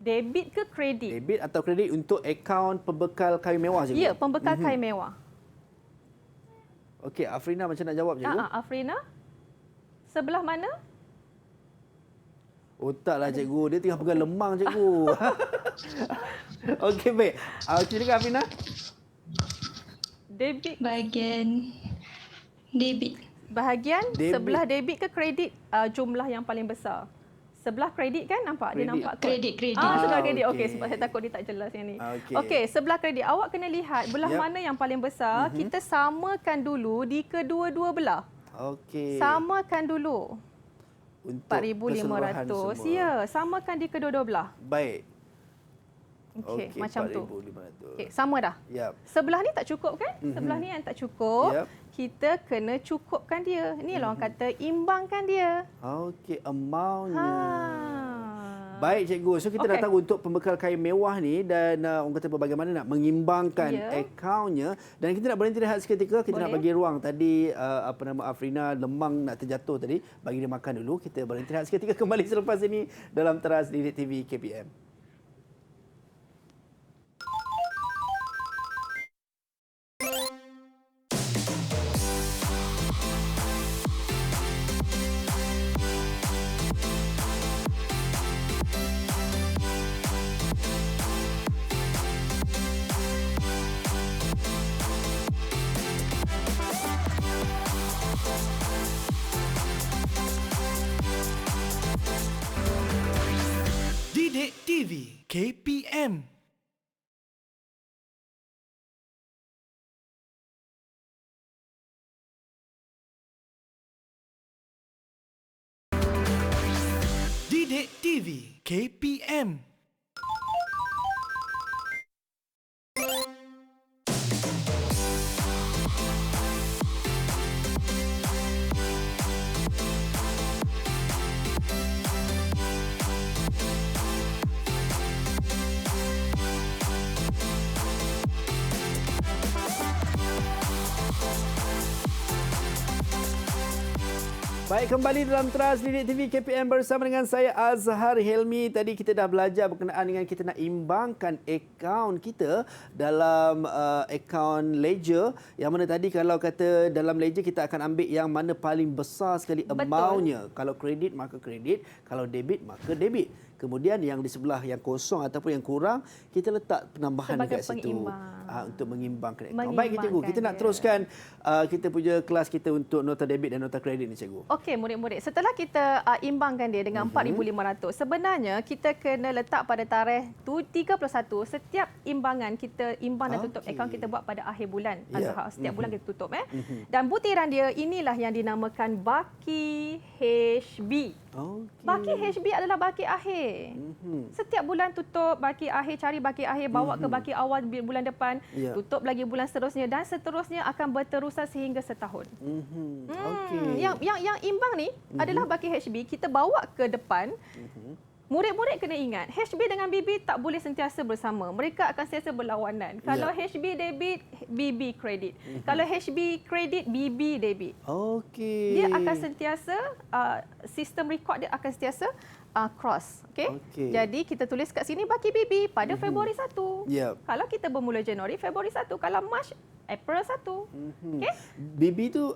Speaker 3: Debit ke kredit?
Speaker 2: Debit atau kredit untuk akaun pembekal kayu mewah cikgu?
Speaker 3: Ya, pembekal kayu mewah.
Speaker 2: Okey, Afrina macam nak jawab cikgu?
Speaker 3: Afrina, sebelah mana?
Speaker 2: Oh taklah cikgu, dia tengah pegang lemang cikgu. Okey baik. Silakan Afrina.
Speaker 3: Debit.
Speaker 8: Bahagian debit.
Speaker 3: Bahagian debit. Sebelah debit ke kredit jumlah yang paling besar? Sebelah kredit kan nampak? Dia nampak
Speaker 8: kredit.
Speaker 3: Sebelah kredit. Okey, sebab saya takut dia tak jelas yang ni. Okey, sebelah kredit. Awak kena lihat belah mana yang paling besar. Kita samakan dulu di kedua-dua belah.
Speaker 2: Okey.
Speaker 3: Samakan dulu. Untuk 4,500. Ya, samakan di kedua-dua belah.
Speaker 2: Baik.
Speaker 3: Okey, macam tu. Okey, sama dah. Sebelah ni tak cukup kan? Sebelah ni yang tak cukup. Kita kena cukupkan dia. Ni lah orang kata imbangkan dia.
Speaker 2: Okey, amountnya. Baik cikgu. So kita dah tahu untuk pembekal kayu mewah ni dan orang kata bagaimana nak mengimbangkan akaunnya, dan kita nak berhenti rehat seketika. Kita nak bagi ruang tadi Afrina lemang nak terjatuh tadi, bagi dia makan dulu. Kita berhenti rehat seketika, kembali selepas ini dalam Teras Didik TV KPM.
Speaker 1: Didik TV KPM. Didik TV KPM.
Speaker 2: Baik, kembali dalam Teras Didik TV KPM bersama dengan saya Azhar Helmi. Tadi kita dah belajar berkenaan dengan kita nak imbangkan akaun kita dalam akaun ledger. Yang mana tadi kalau kata dalam ledger kita akan ambil yang mana paling besar sekali amountnya. Kalau kredit maka kredit, kalau debit maka debit. Kemudian yang di sebelah yang kosong ataupun yang kurang, kita letak penambahan dekat situ untuk mengimbangkan akaun. Baik cikgu, kita nak teruskan kita punya kelas kita untuk nota debit dan nota kredit ni cikgu.
Speaker 3: Okey murid-murid, setelah kita imbangkan dia dengan 4,500, sebenarnya kita kena letak pada tarikh 31, setiap imbangan kita imbang dan tutup akaun kita buat pada akhir bulan. Azhar, setiap bulan kita tutup. Dan butiran dia inilah yang dinamakan baki HB. Baki HB adalah baki akhir. Setiap bulan tutup baki akhir, cari baki akhir, bawa ke baki awal bulan depan, tutup lagi bulan seterusnya dan seterusnya akan berterusan sehingga setahun. Yang imbang ni adalah baki HB, kita bawa ke depan. Murid-murid kena ingat, HB dengan BB tak boleh sentiasa bersama. Mereka akan sentiasa berlawanan. Kalau HB debit, BB kredit. Kalau HB kredit, BB debit. Dia akan sentiasa, sistem rekod dia akan sentiasa cross. Okey.
Speaker 2: Okey.
Speaker 3: Jadi kita tulis kat sini baki BB pada Februari 1.
Speaker 2: Yep.
Speaker 3: Kalau kita bermula Januari, Februari 1. Kalau Mac, April 1. Okey.
Speaker 2: BB tu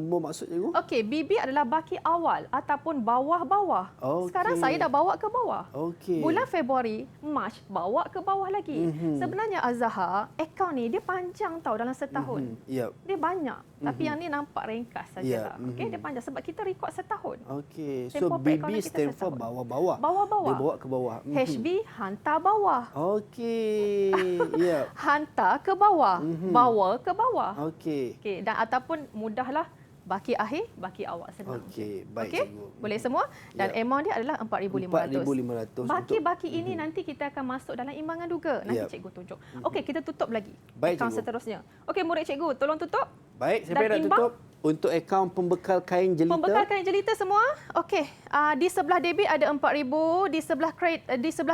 Speaker 2: maksud cikgu?
Speaker 3: Okey, BB adalah baki awal ataupun bawah-bawah.
Speaker 2: Okey.
Speaker 3: Sekarang saya dah bawa ke bawah.
Speaker 2: Okey.
Speaker 3: Bulan Februari, Mac bawa ke bawah lagi. Sebenarnya Azhar, akaun ni dia panjang tau dalam setahun.
Speaker 2: Yep.
Speaker 3: Dia banyak. Tapi yang ni nampak ringkas sajalah.
Speaker 2: Yeah.
Speaker 3: Okey, dia panjang sebab kita rekod setahun.
Speaker 2: Okey. So
Speaker 3: Tempoh
Speaker 2: BB
Speaker 3: perekonomian kita
Speaker 2: stand for
Speaker 3: setahun.
Speaker 2: bawah-bawah.
Speaker 3: Bawah-bawah.
Speaker 2: Dia bawa ke bawah.
Speaker 3: HB hantar bawah.
Speaker 2: Okey. Yep.
Speaker 3: Hantar ke bawah. Bawa ke bawah.
Speaker 2: Okey.
Speaker 3: Okey, dan ataupun mudahlah baki akhir, baki awal senang.
Speaker 2: Okey, baik
Speaker 3: Okey?
Speaker 2: cikgu.
Speaker 3: Boleh semua dan amount dia adalah 4,500.
Speaker 2: 4,500
Speaker 3: Baki-baki ini nanti kita akan masuk dalam imbangan duga. Nanti
Speaker 2: Yep.
Speaker 3: cikgu tunjuk. Okey, kita tutup lagi.
Speaker 2: Baik,
Speaker 3: akaun
Speaker 2: cikgu.
Speaker 3: seterusnya. Okey, murid cikgu, tolong tutup.
Speaker 2: Baik,
Speaker 3: Dan
Speaker 2: saya nak
Speaker 3: imbang?
Speaker 2: tutup untuk akaun pembekal kain jelita.
Speaker 3: Pembekal kain jelita semua. Okey, di sebelah debit ada 4,000, di sebelah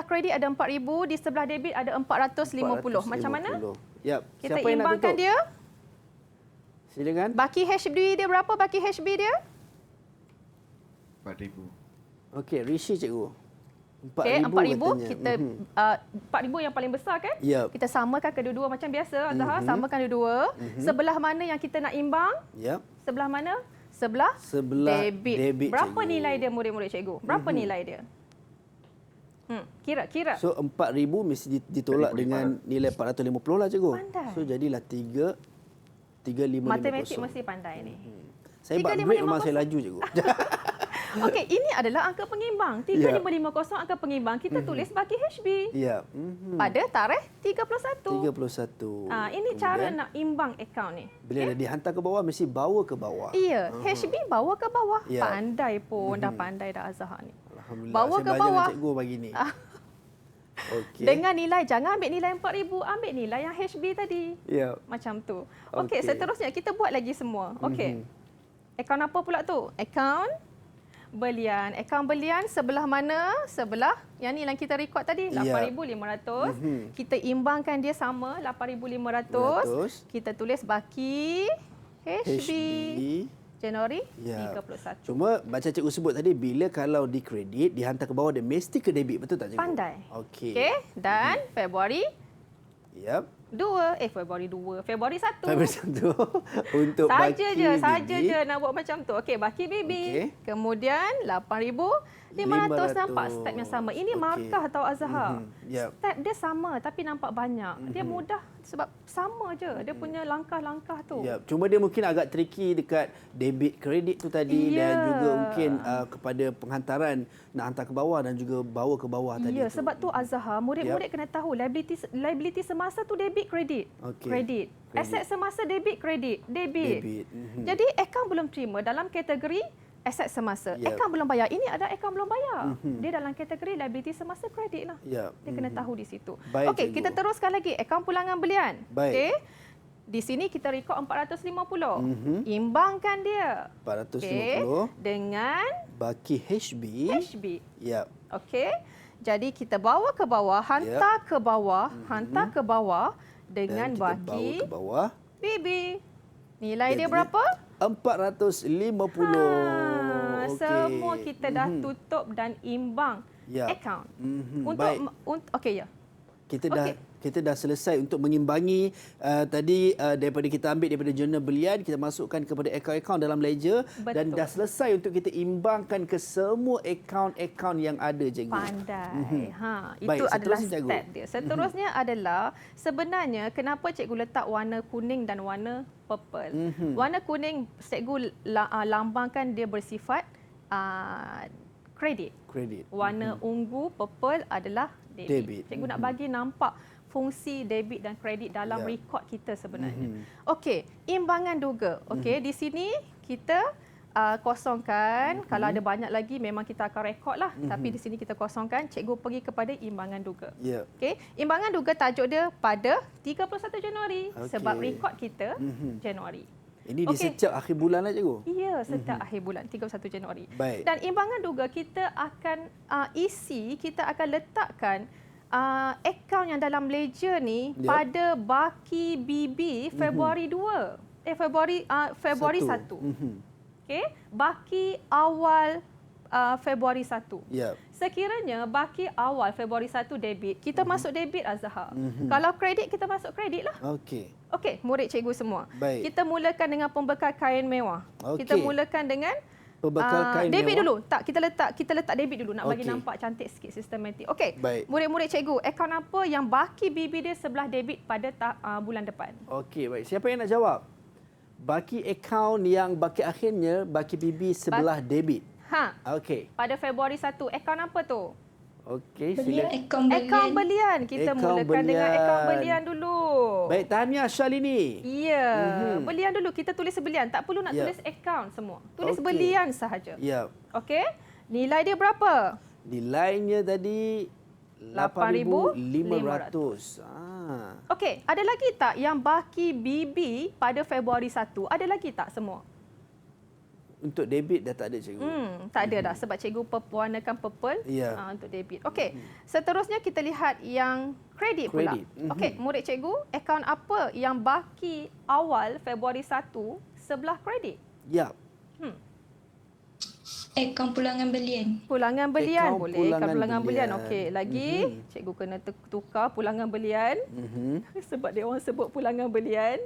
Speaker 3: kredit ada 4,000, di sebelah debit ada 450. Macam mana?
Speaker 2: Yap.
Speaker 3: Kita
Speaker 2: Siapa yang nak
Speaker 3: imbangkan
Speaker 2: tutup?
Speaker 3: dia.
Speaker 2: Silakan.
Speaker 3: Baki HB dia berapa? Baki HB dia?
Speaker 9: 4,000.
Speaker 2: Okey, Rishi cikgu. 4,000
Speaker 3: Okey, 4,000
Speaker 2: katanya.
Speaker 3: kita 4,000 yang paling besar kan?
Speaker 2: Yep.
Speaker 3: Kita samakan kedua-dua macam biasa Azhar, samakan kedua-dua. Sebelah mana yang kita nak imbang?
Speaker 2: Yap.
Speaker 3: Sebelah mana? Sebelah
Speaker 2: debit,
Speaker 3: Berapa
Speaker 2: cikgu.
Speaker 3: nilai dia murid-murid cikgu? Berapa nilai dia? Kira.
Speaker 2: So 4,000 mesti ditolak dengan nilai 450 lah cikgu.
Speaker 3: Pandai.
Speaker 2: So jadilah 3,550.
Speaker 3: Matematik mesti pandai ni.
Speaker 2: Saya buat
Speaker 3: 3,550.
Speaker 2: break memang saya laju cikgu.
Speaker 3: Okey, ini adalah angka pengimbang. 3,550 angka pengimbang. Kita tulis baki HB.
Speaker 2: Ya.
Speaker 3: Pada tarikh 31.
Speaker 2: 31.
Speaker 3: Ini cara nak imbang akaun ni.
Speaker 2: Bila dah dihantar ke bawah mesti bawa ke bawah.
Speaker 3: Iya, HB bawa ke bawah.
Speaker 2: Ya.
Speaker 3: Pandai pun, dah pandai dah Azhar ni.
Speaker 2: Alhamdulillah.
Speaker 3: Bawa
Speaker 2: saya
Speaker 3: ke
Speaker 2: belajar
Speaker 3: bawah.
Speaker 2: dengan cikgu pagi ni. Okey.
Speaker 3: Dengan nilai, jangan ambil nilai 4,000, ambil nilai yang HB tadi.
Speaker 2: Ya.
Speaker 3: Macam tu.
Speaker 2: Okey.
Speaker 3: Okey, seterusnya kita buat lagi semua. Okey. Akaun apa pula tu? Akaun belian. Akaun belian sebelah mana? Sebelah yang ni yang kita rekod tadi,
Speaker 2: Ya.
Speaker 3: 8,500. Kita imbangkan dia sama, 8,500. Kita tulis baki HB. Januari
Speaker 2: Ya.
Speaker 3: 31.
Speaker 2: Cuma macam cikgu sebut tadi, bila kalau dikredit, dihantar ke bawah, dia mesti ke debit. Betul tak cikgu?
Speaker 3: Pandai.
Speaker 2: Okey.
Speaker 3: Okey, dan Februari
Speaker 2: Yap.
Speaker 3: Februari 2, Februari 1.
Speaker 2: Februari 1 untuk baki
Speaker 3: Saja
Speaker 2: BB.
Speaker 3: je nak buat macam tu. Okey, baki BB.
Speaker 2: Okey.
Speaker 3: Kemudian 8,500 nampak step yang sama. Ini
Speaker 2: Okey.
Speaker 3: markah tau Azhar.
Speaker 2: Yap.
Speaker 3: Step dia sama tapi nampak banyak. Dia mudah sebab sama je. Dia punya langkah-langkah tu.
Speaker 2: Ya, cuma dia mungkin agak tricky dekat debit kredit tu tadi dan
Speaker 3: Ya.
Speaker 2: juga mungkin kepada penghantaran nak hantar ke bawah dan juga bawa ke bawah tadi
Speaker 3: Ya,
Speaker 2: tu.
Speaker 3: sebab tu Azhar, murid-murid kena tahu liability semasa tu debit kredit.
Speaker 2: Okey.
Speaker 3: Kredit. Aset semasa debit kredit. Debit.
Speaker 2: Debit.
Speaker 3: Jadi akaun belum terima dalam kategori aset semasa.
Speaker 2: Yep.
Speaker 3: Akaun belum bayar. Ini ada akaun belum bayar. Dia dalam kategori liability semasa kredit lah.
Speaker 2: Ya.
Speaker 3: Dia kena tahu di situ.
Speaker 2: Baik,
Speaker 3: Okey,
Speaker 2: cikgu.
Speaker 3: kita teruskan lagi. Akaun pulangan belian.
Speaker 2: Baik.
Speaker 3: Okey. Di sini kita rekod 450. Imbangkan dia.
Speaker 2: 450
Speaker 3: Dengan
Speaker 2: baki HB.
Speaker 3: HB.
Speaker 2: Ya.
Speaker 3: Okey. Jadi kita bawa ke bawah, hantar ke bawah, hantar ke bawah dengan
Speaker 2: Dan kita bawa
Speaker 3: baki
Speaker 2: ke bawah.
Speaker 3: BB. Nilai dia
Speaker 2: Jadi,
Speaker 3: berapa?
Speaker 2: 450. Okey.
Speaker 3: Semua kita dah tutup dan imbang
Speaker 2: Ya.
Speaker 3: akaun.
Speaker 2: Baik.
Speaker 3: Okey ya.
Speaker 2: Kita dah selesai untuk mengimbangi tadi daripada kita ambil daripada jurnal belian, kita masukkan kepada akaun-akaun dalam ledger. Dan
Speaker 3: Betul.
Speaker 2: dah selesai untuk kita imbangkan ke semua akaun-akaun yang ada, cikgu.
Speaker 3: Pandai.
Speaker 2: Baik,
Speaker 3: Itu adalah
Speaker 2: seterusnya, cikgu.
Speaker 3: step dia. Seterusnya adalah sebenarnya kenapa cikgu letak warna kuning dan warna purple. Warna kuning cikgu lambangkan dia bersifat kredit.
Speaker 2: Kredit.
Speaker 3: Warna ungu purple adalah
Speaker 2: Debit.
Speaker 3: Cikgu nak bagi nampak fungsi debit dan kredit dalam
Speaker 2: Ya.
Speaker 3: rekod kita sebenarnya. Okey, imbangan duga. Okey, di sini kita kosongkan. Kalau ada banyak lagi memang kita akan rekod lah. Tapi di sini kita kosongkan. Cikgu pergi kepada imbangan duga.
Speaker 2: Ya.
Speaker 3: Okey, imbangan duga tajuk dia pada 31 Januari.
Speaker 2: Okey.
Speaker 3: Sebab rekod kita Januari.
Speaker 2: Ini di
Speaker 3: Okey.
Speaker 2: setiap akhir bulan lah, cikgu?
Speaker 3: Ya, setiap akhir bulan 31 Januari.
Speaker 2: Baik.
Speaker 3: Dan imbangan duga kita akan kita akan letakkan akaun yang dalam ledger ni
Speaker 2: Yep.
Speaker 3: pada baki BB Februari 2. Februari 1. Okey, baki awal Februari 1.
Speaker 2: Ya.
Speaker 3: Sekiranya baki awal Februari 1 debit, kita masuk debit Azhar. Kalau kredit, kita masuk kredit lah.
Speaker 2: Okey.
Speaker 3: Okey, murid cikgu semua.
Speaker 2: Baik.
Speaker 3: Kita mulakan dengan pembekal kain mewah.
Speaker 2: Okey.
Speaker 3: Kita mulakan dengan
Speaker 2: Pembekal kain
Speaker 3: debit
Speaker 2: mewah.
Speaker 3: dulu. Tak, kita letak debit dulu nak bagi
Speaker 2: Okey.
Speaker 3: nampak cantik sikit sistematik. Okey.
Speaker 2: Baik.
Speaker 3: Murid-murid cikgu, akaun apa yang baki BB dia sebelah debit pada bulan depan?
Speaker 2: Okey, baik. Siapa yang nak jawab? Baki akaun yang baki akhirnya baki BB sebelah debit. Okey.
Speaker 3: Pada Februari 1, akaun apa tu?
Speaker 2: Okey,
Speaker 8: Belian
Speaker 2: sila.
Speaker 8: akaun belian.
Speaker 3: Akaun belian. Kita
Speaker 2: Akaun
Speaker 3: mulakan dengan
Speaker 2: belian.
Speaker 3: akaun belian dulu.
Speaker 2: Baik, tahniah Syalini.
Speaker 3: Ya, belian dulu. Kita tulis belian. Tak perlu nak
Speaker 2: Ya.
Speaker 3: tulis akaun semua. Tulis
Speaker 2: Okey.
Speaker 3: belian sahaja.
Speaker 2: Ya.
Speaker 3: Okey. Nilai dia berapa?
Speaker 2: Nilainya tadi 8,500.
Speaker 3: Okey, ada lagi tak yang baki BB pada Februari 1? Ada lagi tak semua?
Speaker 2: Untuk debit dah tak ada cikgu.
Speaker 3: Tak ada dah sebab cikgu warnakan purple
Speaker 2: Ya.
Speaker 3: untuk debit. Okey, seterusnya kita lihat yang kredit pula.
Speaker 2: Kredit.
Speaker 3: Okey, murid cikgu, akaun apa yang baki awal Februari 1 sebelah kredit?
Speaker 2: Ya.
Speaker 8: Akaun pulangan belian.
Speaker 3: Pulangan belian
Speaker 2: Akaun
Speaker 3: boleh.
Speaker 2: pulangan
Speaker 3: Pulangan belian.
Speaker 2: belian.
Speaker 3: Okey, lagi cikgu kena tukar pulangan belian. Sebab dia orang sebut pulangan belian.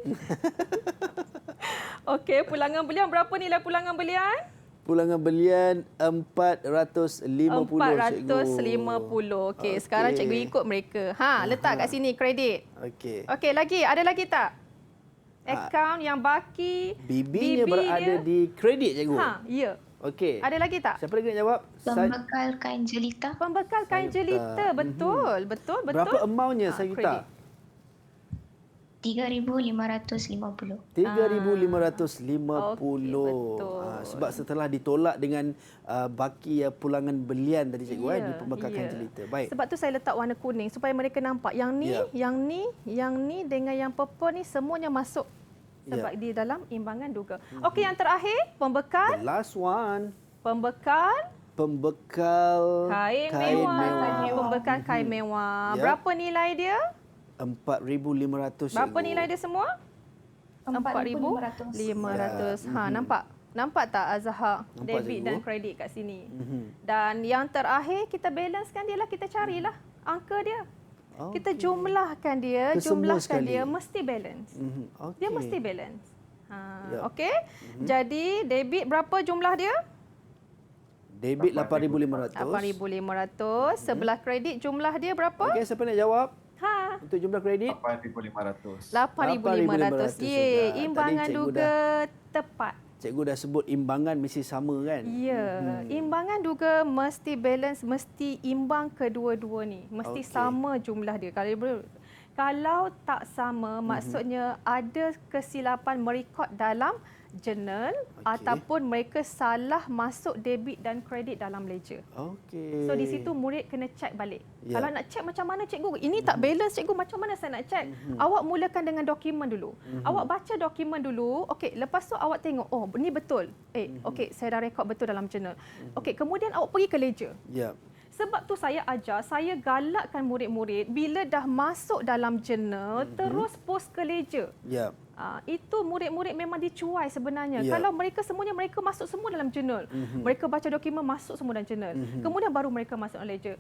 Speaker 3: Okey, pulangan belian berapa nilai pulangan belian?
Speaker 2: Pulangan belian 450
Speaker 3: 450. Okey, sekarang cikgu ikut mereka. Letak kat sini kredit.
Speaker 2: Okey.
Speaker 3: Okey, lagi ada lagi tak? Akaun yang baki
Speaker 2: BB-nya berada
Speaker 3: dia.
Speaker 2: di kredit cikgu.
Speaker 3: Ya.
Speaker 2: Okey.
Speaker 3: Ada lagi tak?
Speaker 2: Siapa lagi nak jawab?
Speaker 8: Pembekal kain jelita.
Speaker 3: Pembekal kain jelita. Betul. Betul.
Speaker 2: Berapa amountnya Sagita?
Speaker 3: kredit.
Speaker 8: 3,550.
Speaker 2: 3,550.
Speaker 3: Okey, betul.
Speaker 2: Sebab setelah ditolak dengan baki pulangan belian tadi cikgu di pembekal kain jelita. Baik.
Speaker 3: Sebab tu saya letak warna kuning supaya mereka nampak yang ni,
Speaker 2: Ya.
Speaker 3: yang ni dengan yang purple ni semuanya masuk sebab di dalam imbangan duga. Okey, yang terakhir,
Speaker 2: The last one.
Speaker 3: pembekal
Speaker 2: Kain
Speaker 3: mewah. Pembekal kain mewah.
Speaker 2: Ya.
Speaker 3: Berapa nilai dia?
Speaker 2: 4,500 cikgu.
Speaker 3: Berapa nilai dia semua?
Speaker 8: 4,500.
Speaker 3: 4,500. Nampak tak Azhar?
Speaker 2: Nampak,
Speaker 3: Debit
Speaker 2: cikgu.
Speaker 3: dan kredit kat sini. Dan yang terakhir kita balancekan dia lah, kita carilah angka dia. Kita jumlahkan dia,
Speaker 2: Kesemua sekali.
Speaker 3: mesti balance.
Speaker 2: Okey.
Speaker 3: Dia mesti balance.
Speaker 2: Ya.
Speaker 3: Okey. Jadi debit berapa jumlah dia?
Speaker 2: Debit 8,500.
Speaker 3: 8,500. Sebelah kredit jumlah dia berapa?
Speaker 2: Okey, siapa nak jawab? Untuk jumlah kredit?
Speaker 7: 8,500.
Speaker 3: 8,500.
Speaker 2: 8,500
Speaker 3: Ye,
Speaker 2: juga.
Speaker 3: imbangan
Speaker 2: Tadi cikgu
Speaker 3: duga tepat.
Speaker 2: Cikgu dah sebut imbangan mesti sama kan?
Speaker 3: Ya, imbangan duga mesti balance, mesti imbang kedua-dua ni. Mesti
Speaker 2: Okey.
Speaker 3: sama jumlah dia. Kalau tak sama, maksudnya ada kesilapan merekod dalam jurnal ataupun mereka salah masuk debit dan kredit dalam ledger.
Speaker 2: Okey.
Speaker 3: So di situ murid kena check balik.
Speaker 2: Ya.
Speaker 3: Kalau nak check macam mana cikgu? Ini tak balance cikgu, macam mana saya nak check? Awak mulakan dengan dokumen dulu. Awak baca dokumen dulu. Okey, lepas tu awak tengok, oh ini betul. Okey, saya dah rekod betul dalam jurnal. Okey, kemudian awak pergi ke ledger.
Speaker 2: Ya.
Speaker 3: Sebab tu saya ajar, saya galakkan murid-murid bila dah masuk dalam jurnal, terus post ke ledger.
Speaker 2: Ya.
Speaker 3: Itu murid-murid memang dicuai sebenarnya.
Speaker 2: Ya.
Speaker 3: Kalau mereka semuanya mereka masuk semua dalam jurnal. Mereka baca dokumen masuk semua dalam jurnal. Kemudian baru mereka masuk dalam ledger.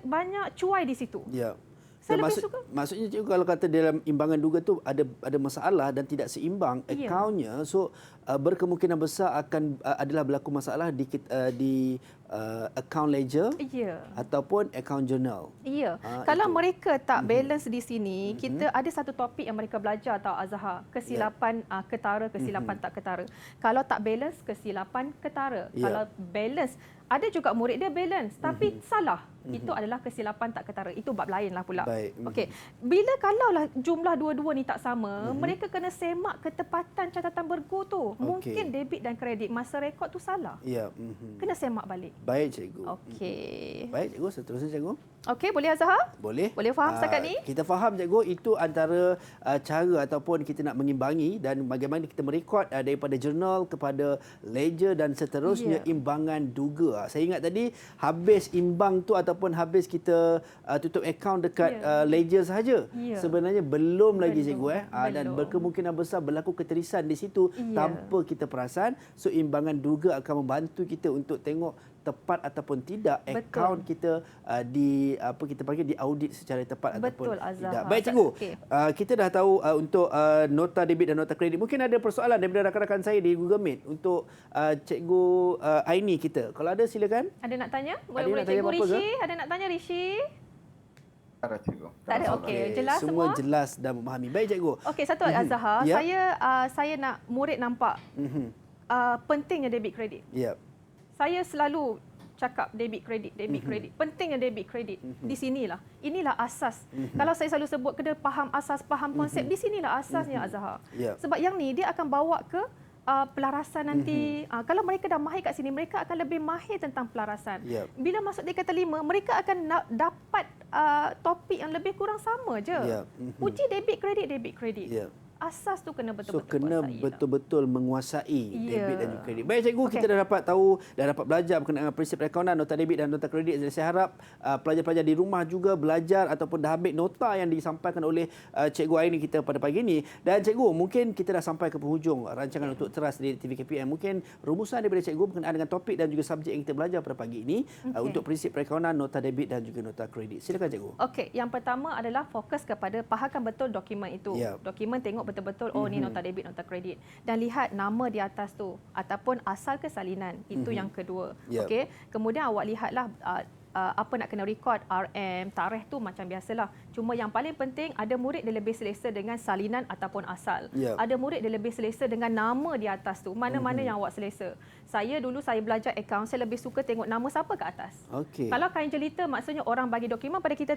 Speaker 3: Banyak cuai di situ.
Speaker 2: Ya.
Speaker 3: Saya lebih suka.
Speaker 2: Maksudnya cikgu kalau kata dalam imbangan duga tu ada masalah dan tidak seimbang
Speaker 3: Ya.
Speaker 2: akaunnya, so berkemungkinan besar akan adalah berlaku masalah di account ledger
Speaker 3: Ya.
Speaker 2: ataupun account journal.
Speaker 3: Ya. Kalau
Speaker 2: itu.
Speaker 3: mereka tak balance di sini, kita ada satu topik yang mereka belajar tau Azhar, kesilapan ketara, kesilapan tak ketara. Kalau tak balance, kesilapan ketara.
Speaker 2: Ya.
Speaker 3: Kalau balance, ada juga murid dia balance tapi salah. Itu adalah kesilapan tak ketara. Itu bab lain lah pula.
Speaker 2: Baik.
Speaker 3: Okey. Bila kalaulah jumlah dua-dua ni tak sama, mereka kena semak ketepatan catatan bergu tu. Mungkin debit dan kredit masa rekod tu salah.
Speaker 2: Ya.
Speaker 3: Kena semak balik.
Speaker 2: Baik cikgu.
Speaker 3: Okey.
Speaker 2: Baik cikgu, seterusnya cikgu.
Speaker 3: Okey, boleh Azhar?
Speaker 2: Boleh.
Speaker 3: Boleh faham setakat ni?
Speaker 2: Kita faham cikgu, itu antara cara ataupun kita nak mengimbangi dan bagaimana kita merekod daripada jurnal kepada ledger dan seterusnya
Speaker 3: Ya.
Speaker 2: imbangan duga. Saya ingat tadi habis imbang tu ataupun ataupun habis kita tutup akaun dekat Ledger sahaja. Sebenarnya belum lagi cikgu dan berkemungkinan besar berlaku keterisan di situ tanpa kita perasan. So imbangan juga akan membantu kita untuk tengok tepat ataupun tidak akaun kita kita panggil diaudit secara tepat ataupun tidak. Baik cikgu, kita dah tahu untuk nota debit dan nota kredit. Mungkin ada persoalan daripada rakan-rakan saya di Google Meet untuk cikgu Aini kita. Kalau ada silakan.
Speaker 3: Ada nak tanya? Boleh cikgu Rishi, ada nak tanya Rishi?
Speaker 9: Tak ada cikgu.
Speaker 3: Tak ada. Okey, jelas semua.
Speaker 2: Semua jelas dan memahami. Baik cikgu.
Speaker 3: Okey, satu Azhar, saya nak murid nampak pentingnya debit kredit. Saya selalu cakap debit kredit. Pentingnya debit kredit. Di sinilah. Inilah asas. Kalau saya selalu sebut kena faham asas, faham konsep, di sinilah asasnya Azhar. Sebab yang ni dia akan bawa ke pelarasan nanti. Kalau mereka dah mahir kat sini, mereka akan lebih mahir tentang pelarasan. Bila masuk di kata 5, mereka akan dapat topik yang lebih kurang sama je. Uji debit kredit. Asas tu kena betul-betul
Speaker 2: kena betul-betul menguasai debit dan juga kredit. Baik cikgu, kita dah dapat tahu, dah dapat belajar berkenaan dengan prinsip perakaunan, nota debit dan nota kredit. Jadi saya harap pelajar-pelajar di rumah juga belajar ataupun dah ambil nota yang disampaikan oleh cikgu Aini kita pada pagi ini. Dan cikgu, mungkin kita dah sampai ke penghujung rancangan untuk Teras di TV KPM. Mungkin rumusan daripada cikgu berkenaan dengan topik dan juga subjek yang kita belajar pada pagi ini untuk prinsip perakaunan, nota debit dan juga nota kredit. Silakan cikgu.
Speaker 3: Okey, yang pertama adalah fokus kepada fahamkan betul dokumen itu. Dokumen tengok betul-betul ni nota debit, nota kredit, dan lihat nama di atas tu ataupun asal ke salinan. Itu yang kedua. Okey, kemudian awak lihatlah apa nak kena record, RM, tarikh tu macam biasalah. Cuma yang paling penting, ada murid dia lebih selesa dengan salinan ataupun asal. Ada murid dia lebih selesa dengan nama di atas tu. Mana-mana yang awak selesa. Saya belajar akaun, saya lebih suka tengok nama siapa ke atas. Kalau kain jelita, maksudnya orang bagi dokumen pada kita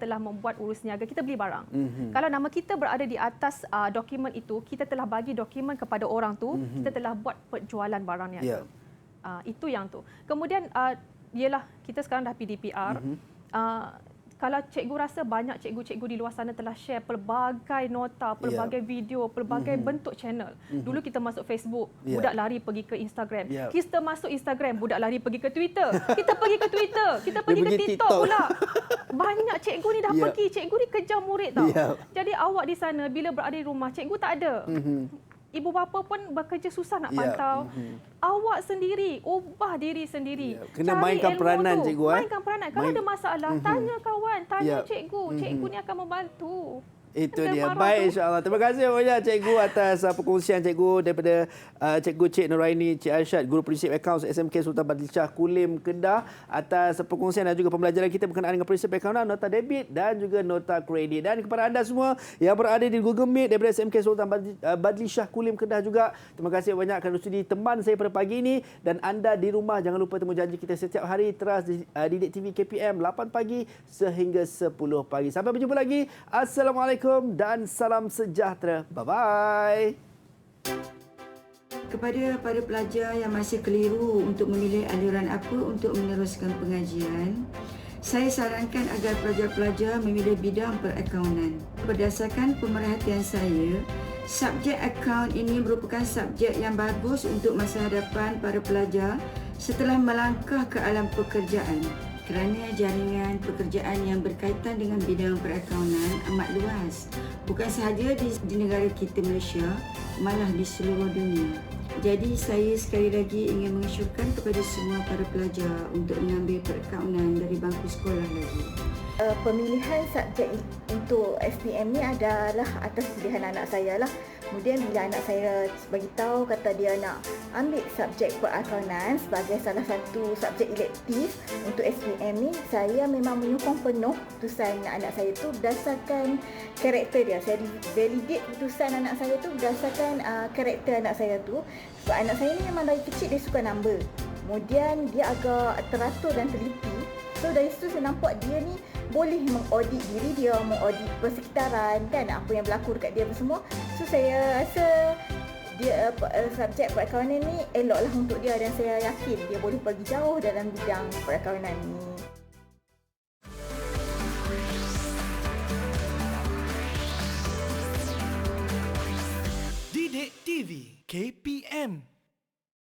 Speaker 3: telah membuat urus niaga, kita beli barang. Kalau nama kita berada di atas dokumen itu, kita telah bagi dokumen kepada orang tu, kita telah buat penjualan barang niaga. Itu yang tu. Kemudian ialah kita sekarang dah PDPR. Kalau cikgu rasa banyak cikgu-cikgu di luar sana telah share pelbagai nota, pelbagai video, pelbagai bentuk channel. Dulu kita masuk Facebook, budak lari pergi ke Instagram. Kita masuk Instagram, budak lari pergi ke Twitter. Kita pergi ke Twitter, kita pergi ke TikTok pula. Banyak cikgu ni dah pergi, cikgu ni kejar murid tau. Jadi awak di sana bila berada di rumah, cikgu tak ada. Ibu bapa pun bekerja susah nak pantau. Awak sendiri, ubah diri sendiri.
Speaker 2: Kena mainkan peranan cikgu.
Speaker 3: Mainkan peranan. Kalau ada masalah, tanya kawan, tanya cikgu. Cikgu ni akan membantu.
Speaker 2: Itu dia. Baik, insya-Allah. Terima kasih banyak cikgu atas perkongsian cikgu daripada cikgu Cik Nuraini Cik Arsyad, guru prinsip akaun SMK Sultan Badlisyah Kulim Kedah, atas perkongsian dan juga pembelajaran kita berkenaan dengan prinsip akaunan, nota debit dan juga nota kredit. Dan kepada anda semua yang berada di Google Meet daripada SMK Sultan Badlisyah Kulim Kedah juga, terima kasih banyak kerana sudi teman saya pada pagi ini. Dan anda di rumah, jangan lupa temu janji kita setiap hari Teras di Didik TV KPM 8 pagi sehingga 10 pagi. Sampai berjumpa lagi. Assalamualaikum dan salam sejahtera. Bye-bye.
Speaker 10: Kepada para pelajar yang masih keliru untuk memilih aliran apa untuk meneruskan pengajian, saya sarankan agar pelajar-pelajar memilih bidang perakaunan. Berdasarkan pemerhatian saya, subjek akaun ini merupakan subjek yang bagus untuk masa hadapan para pelajar setelah melangkah ke alam pekerjaan. Kerana jaringan pekerjaan yang berkaitan dengan bidang perakaunan amat luas, bukan sahaja di negara kita Malaysia, malah di seluruh dunia. Jadi saya sekali lagi ingin mengesyorkan kepada semua para pelajar untuk mengambil perakaunan dari bangku sekolah lagi.
Speaker 6: Pemilihan subjek untuk SPM ni adalah atas pilihan anak saya lah. Kemudian bila anak saya beritahu kata dia nak ambil subjek perakaunan sebagai salah satu subjek elektif untuk SPM ni, saya memang menyokong penuh keputusan anak saya tu berdasarkan karakter dia. Saya validate keputusan anak saya tu berdasarkan karakter anak saya tu. Sebab anak saya ni memang dari kecil dia suka number. Kemudian dia agak teratur dan teliti. So dari situ saya nampak dia ni boleh mengaudit diri dia, mengaudit persekitaran kan, apa yang berlaku dekat dia semua. So saya rasa dia subjek perakaunan ni eloklah untuk dia dan saya yakin dia boleh pergi jauh dalam bidang perakaunan ni.
Speaker 1: Didik TV KPM